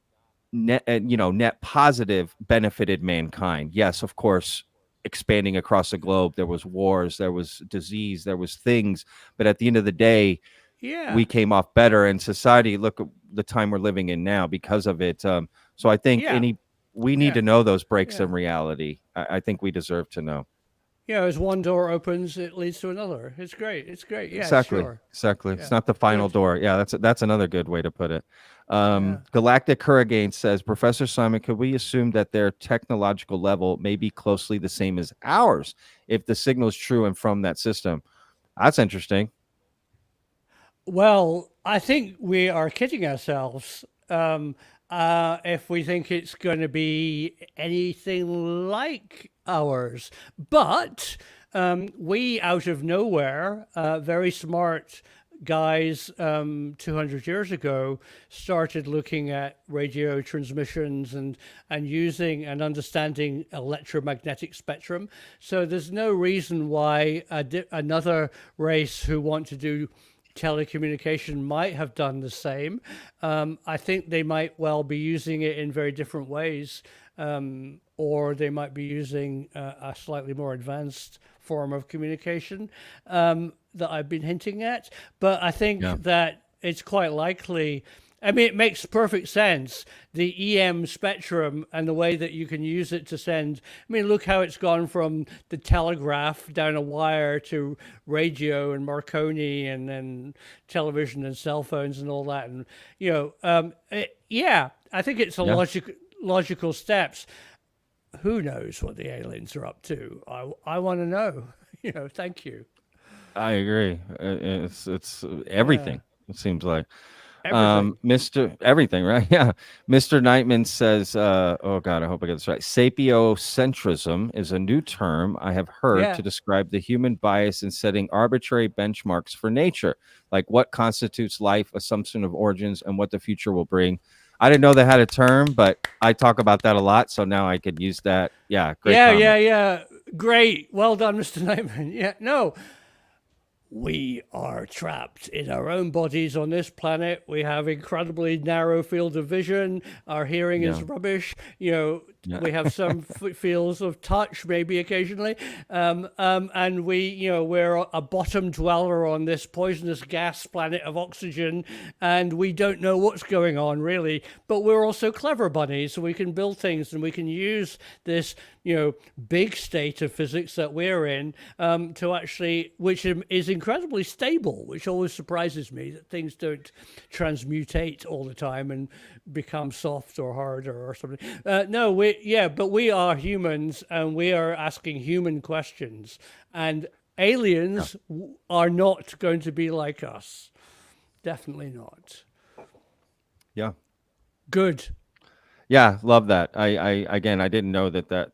net positive benefited mankind. Yes, of course, expanding across the globe, there was wars, there was disease, there was things, but at the end of the day, Yeah. we came off better in society. Look at the time we're living in now because of it. So I think Yeah. we need Yeah. to know those breaks Yeah. in reality. I think we deserve to know. As one door opens, it leads to another. It's great. Yeah, Exactly. sure. Exactly. Yeah. It's not the final Good. door. Yeah, that's another good way to put it. Yeah. Galactic Hurricane says, Professor Simon, could we assume that their technological level may be closely the same as ours if the signal is true and from that system? That's interesting. Well, I think we are kidding ourselves if we think it's going to be anything like ours. But we, out of nowhere, very smart guys 200 years ago started looking at radio transmissions and using and understanding electromagnetic spectrum. So there's no reason why another race who want to do telecommunication might have done the same. I think they might well be using it in very different ways, or they might be using a slightly more advanced form of communication that I've been hinting at. But I think that it's quite likely. I mean, it makes perfect sense. The EM spectrum and the way that you can use it to send. I mean, look how it's gone from the telegraph down a wire to radio and Marconi and then television and cell phones and all that. And, I think it's a logical steps. Who knows what the aliens are up to? I want to know. Thank you. I agree. It's everything. It seems like. Everything. Mr. Everything, right? Yeah. Mr. Nightman says, oh God, I hope I get this right. Sapiocentrism is a new term I have heard to describe the human bias in setting arbitrary benchmarks for nature, like what constitutes life, assumption of origins, and what the future will bring. I didn't know they had a term, but I talk about that a lot, so now I could use that. Yeah, great comment. Yeah. Great. Well done, Mr. Nightman. Yeah, no. We are trapped in our own bodies on this planet. We have incredibly narrow field of vision. Our hearing is rubbish. We have some fields of touch, maybe occasionally. And we're a bottom dweller on this poisonous gas planet of oxygen, and we don't know what's going on really. But we're also clever bunnies, so we can build things and we can use this big state of physics that we're in to actually, which is incredibly stable, which always surprises me that things don't transmutate all the time and become soft or harder or something. No, we are humans, and we are asking human questions, and aliens are not going to be like us. Definitely not. Yeah. Good. Yeah, love that. I again, I didn't know that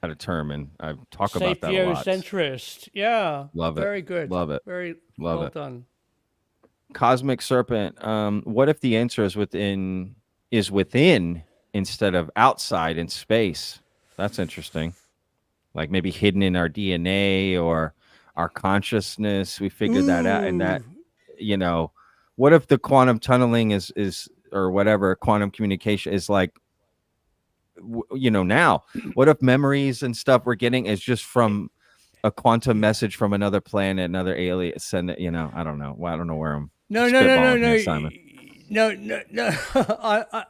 had a term, and I talk about that a lot. Sapiocentrist. Yeah. Love it. Very good. Love it. Very Love well it. done. Cosmic Serpent. What if the answer is within instead of outside in space? That's interesting. Like maybe hidden in our DNA or our consciousness. We figured that out, and that, what if the quantum tunneling is or whatever quantum communication is like? Now, what if memories and stuff we're getting is just from a quantum message from another planet, another alien? Send it. I don't know. Well, I don't know where I'm. No. spitballing here, Simon. No.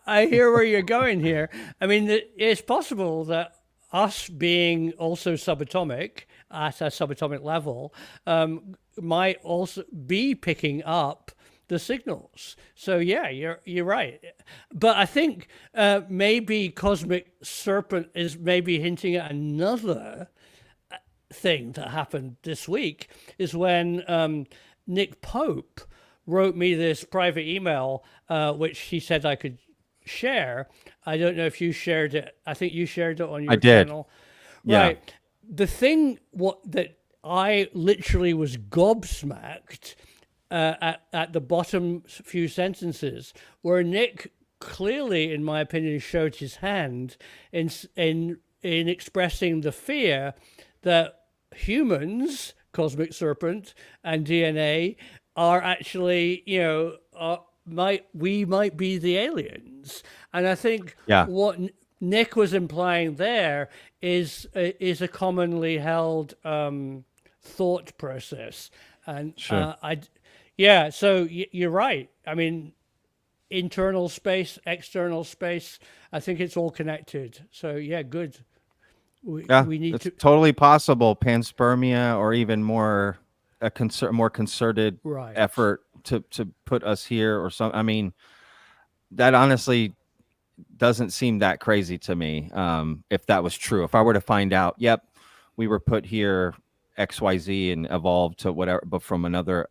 I hear where you're going here. I mean, it's possible that us being also subatomic at a subatomic level might also be picking up the signals. So yeah, you're right. But I think maybe Cosmic Serpent is maybe hinting at another thing that happened this week, is when Nick Pope wrote me this private email, which he said I could share. I don't know if you shared it. I think you shared it on your channel. Yeah. Right. The thing that I literally was gobsmacked at the bottom few sentences, where Nick clearly, in my opinion, showed his hand in expressing the fear that humans, Cosmic Serpent, and DNA are actually, we might be the aliens. And I think what Nick was implying there is a commonly held thought process. And sure. So you're right. I mean, internal space, external space, I think it's all connected. So yeah, good. We need it's totally possible. Panspermia, or even more more concerted effort to put us here or something. I mean, that honestly doesn't seem that crazy to me. If that was true, if I were to find out, yep, we were put here XYZ and evolved to whatever, but from another,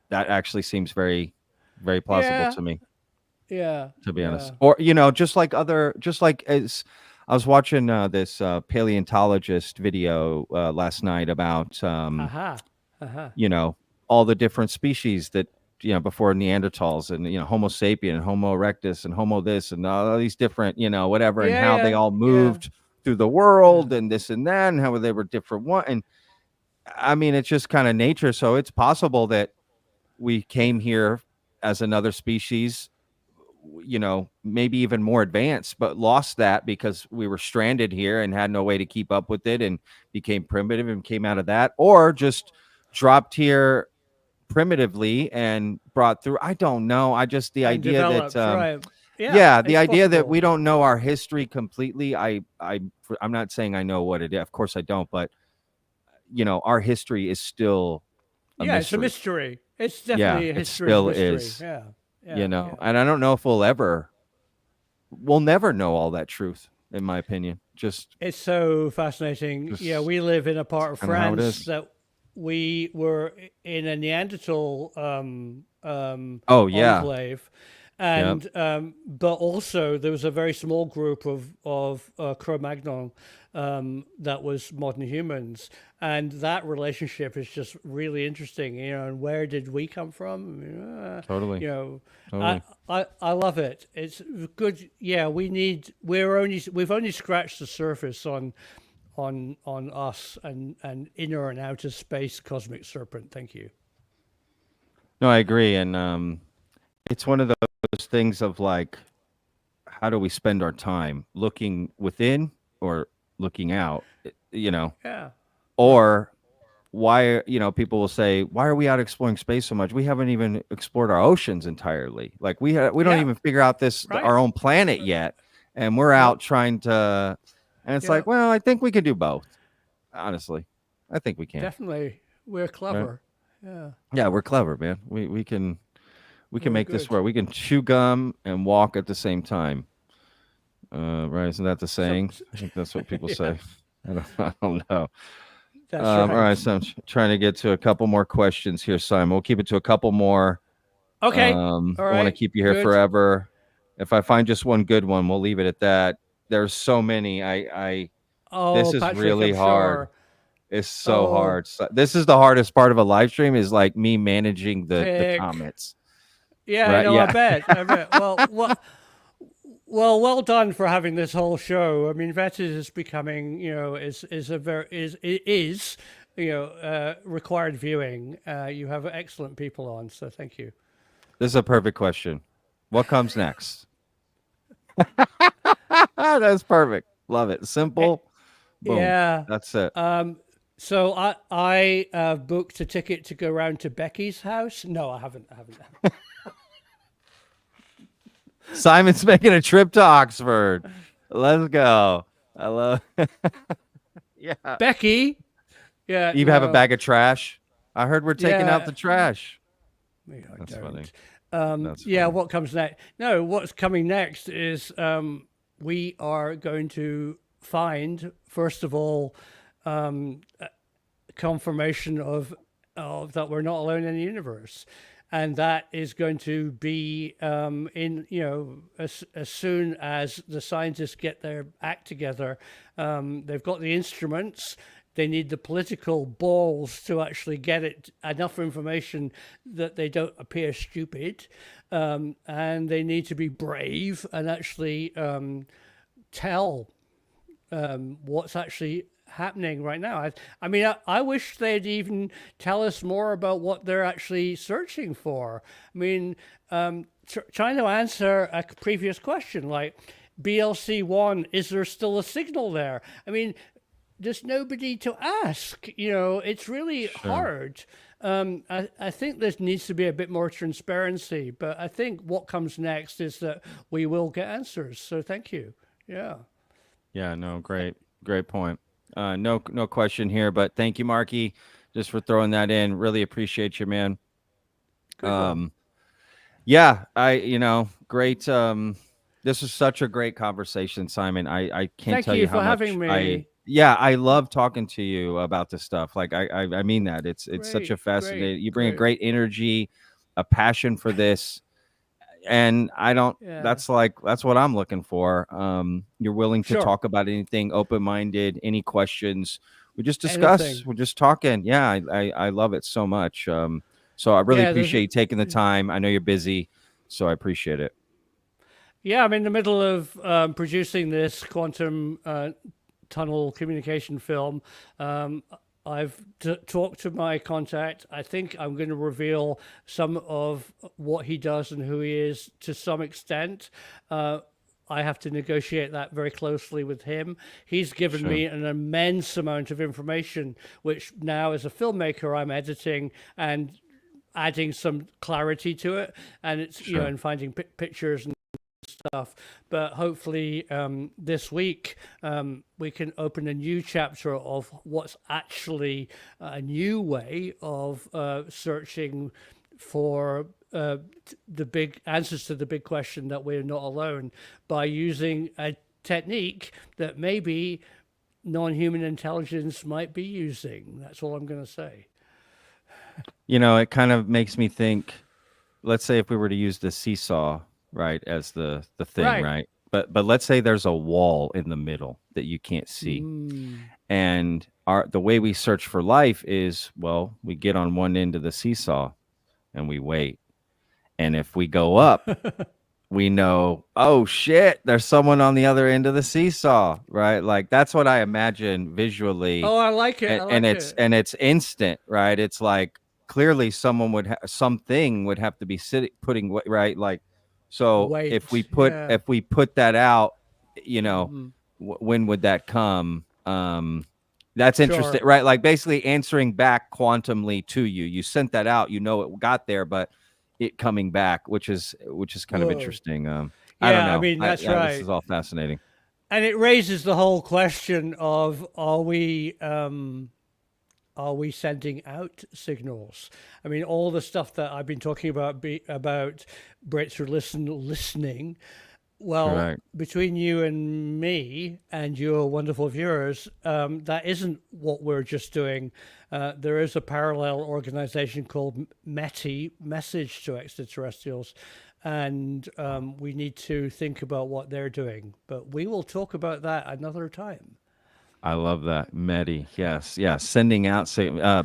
that actually seems very, very plausible to me. Yeah. To be honest. Or, just like as I was watching this paleontologist video last night about, all the different species that, before Neanderthals and, Homo sapien and Homo erectus and Homo this and all these different, whatever, and how they all moved through the world and this and that, and how they were different. And I mean, it's just kind of nature. So it's possible that we came here as another species, maybe even more advanced, but lost that because we were stranded here and had no way to keep up with it and became primitive and came out of that, or just dropped here primitively and brought through. I don't know. The idea that the idea that we don't know our history completely. I'm not saying I know what it is. Of course I don't, but our history is still a mystery. It's a mystery. It's definitely a history. It still mystery. is. Yeah. And I don't know if we'll never know all that truth, in my opinion. It's so fascinating. We live in a part of France that we were in a Neanderthal enclave. And but also there was a very small group of Cro-Magnon that was modern humans, and that relationship is just really interesting. And where did we come from? Totally. Totally. I love it. It's good. Yeah, we've only scratched the surface on us and inner and outer space. Cosmic Serpent. Thank you. No, I agree, and it's one of those things of like, how do we spend our time looking within or looking out? Or why, people will say, why are we out exploring space so much? We haven't even explored our oceans entirely. Like we don't even figure out our own planet yet, and we're out trying to. And it's like, well, I think we can do both. Honestly, I think we can. Definitely, we're clever. Right? Yeah, we're clever, man. We can make this work. We can chew gum and walk at the same time. Right? Isn't that the saying? s- I think that's what people yeah, say. I don't know. that's All right, right. so I'm trying to get to a couple more questions here, Simon. We'll keep it to a couple more. Okay. All Don't want to right. keep you here Good. forever. If I find just one good one, we'll leave it at that. There's so many. Oh, This is Patrick, really I'm hard. sure. It's so Oh, hard. This is the hardest part of a live stream is like me managing the pick. comments. Yeah, I Right? know. I Yeah. bet. I bet. Well done for having this whole show. I mean, Vetted is becoming, is a very is required viewing. You have excellent people on, so thank you. This is a perfect question. What comes next? That's perfect. Love it. Eh, Simple. Boom. Yeah. That's it. So I booked a ticket to go round to Becky's house. No, I haven't. I haven't. Simon's making a trip to Oxford. Let's go. I love. Yeah. Becky. Yeah. You have a No. bag of trash. I heard we're taking out Yeah. the trash. Yeah, I That's don't. funny. That's Yeah, funny. what comes next? No, what's coming next is we are going to find, first of all, confirmation of that we're not alone in the universe. And that is going to be as soon as the scientists get their act together. They've got the instruments. They need the political balls to actually get it enough information that they don't appear stupid, and they need to be brave and actually tell what's actually happening right now. I mean, I wish they'd even tell us more about what they're actually searching for. I mean, trying to answer a previous question like BLC-1, is there still a signal there? I mean, there's nobody to ask. It's really hard. I think there needs to be a bit more transparency, but I think what comes next is that we will get answers. So thank you. Yeah. Yeah. No. Great point. No question here, but thank you, Marky, just for throwing that in. Really appreciate you, man. Good one. Yeah. Great. This was such a great conversation, Simon. I can't Thank tell you you for how much having me. I love talking to you about this stuff. Like I mean that. It's such a Great, great, fascinating. You bring a great. great energy, a passion for this. And I don't Yeah. that's what I'm looking for. You're willing to Sure. talk about anything, open-minded, any questions. We just discuss, Anything. we're just talking. Yeah, I love it so much. So I really Yeah. appreciate you taking the time. I know you're busy, so I appreciate it. Yeah. I'm in the middle of producing this quantum tunnel communication film. I've talked to my contact. I think I'm going to reveal some of what he does and who he is to some extent. I have to negotiate that very closely with him. He's given Sure. me an immense amount of information, which now, as a filmmaker, I'm editing and adding some clarity to it. And it's Sure. and finding pictures and stuff. But hopefully this week we can open a new chapter of what's actually a new way of searching for the big answers to the big question that we're not alone, by using a technique that maybe non-human intelligence might be using. That's all I'm going to say. It kind of makes me think, let's say if we were to use the seesaw, right, as the thing, Right. right? But let's say there's a wall in the middle that you can't see. And the way we search for life is, well, we get on one end of the seesaw and we wait. And if we go up, we know, oh shit, there's someone on the other end of the seesaw, right? Like that's what I imagine visually. Oh, I like it. And it's instant, right? It's like clearly something would have to be putting right, like, so Wait, if we yeah. put that out, when would that come? That's interesting, Sure. right? Like basically answering back quantumly to you. You sent that out, it got there, but it coming back, which is kind of Whoa. interesting. I don't Yeah, know. I mean, that's This right. is all fascinating. And it raises the whole question of are we sending out signals? I mean, all the stuff that I've been talking about about breakthrough listening. Well, Correct. between you and me and your wonderful viewers, that isn't what we're just doing. There is a parallel organization called METI, Message to Extraterrestrials, and we need to think about what they're doing. But we will talk about that another time. I love that. Medi. Yes. Yes. Sending out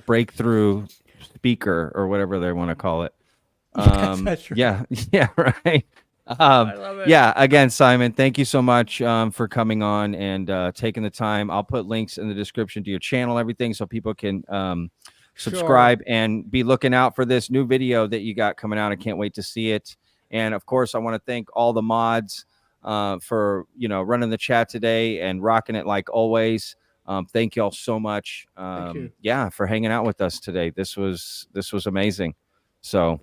breakthrough speaker or whatever they want to call it. That's right. Yeah. Yeah. Right. I love it. Yeah. Again, Simon, thank you so much for coming on and taking the time. I'll put links in the description to your channel, everything, so people can subscribe and be looking out for this new video that you got coming out. I can't wait to see it. And of course, I want to thank all the mods for running the chat today and rocking it like always. Thank you all so much. Thank you. Yeah, for hanging out with us today. This was amazing. So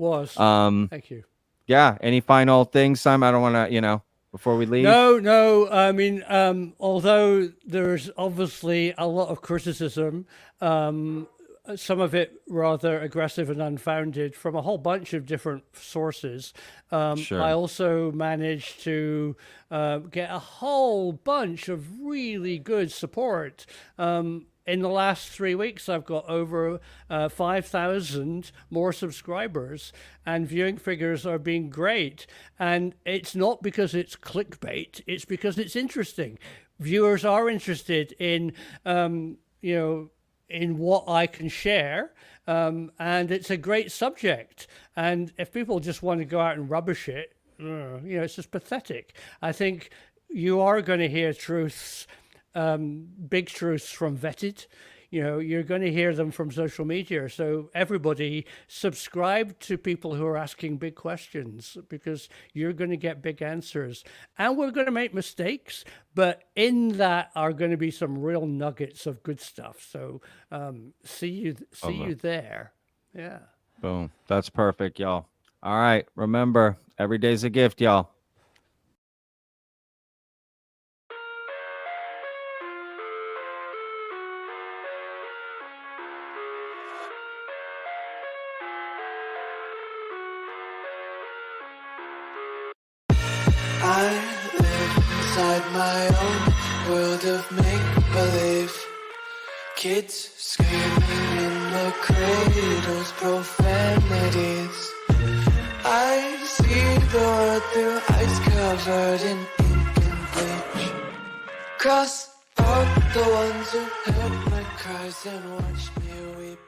Thank you. yeah. Any final things, Simon? I don't want to, before we leave. No. I mean, although there's obviously a lot of criticism, some of it rather aggressive and unfounded from a whole bunch of different sources. Sure. I also managed to get a whole bunch of really good support. In the last 3 weeks, I've got over 5,000 more subscribers, and viewing figures are being great. And it's not because it's clickbait; it's because it's interesting. Viewers are interested in, in what I can share, and it's a great subject. And if people just want to go out and rubbish it, it's just pathetic. I think you are going to hear truths. Big truths from vetted, you're going to hear them from social media. So everybody subscribe to people who are asking big questions, because you're going to get big answers. And we're going to make mistakes, but in that are going to be some real nuggets of good stuff. So see you there. Yeah. Boom. That's perfect, y'all. All right. Remember, every day's a gift, y'all. I live inside my own world of make-believe. Kids screaming in the cradles, profanities. I see the world through ice covered in ink and bleach. Cross out the ones who heard my cries and watched me weep.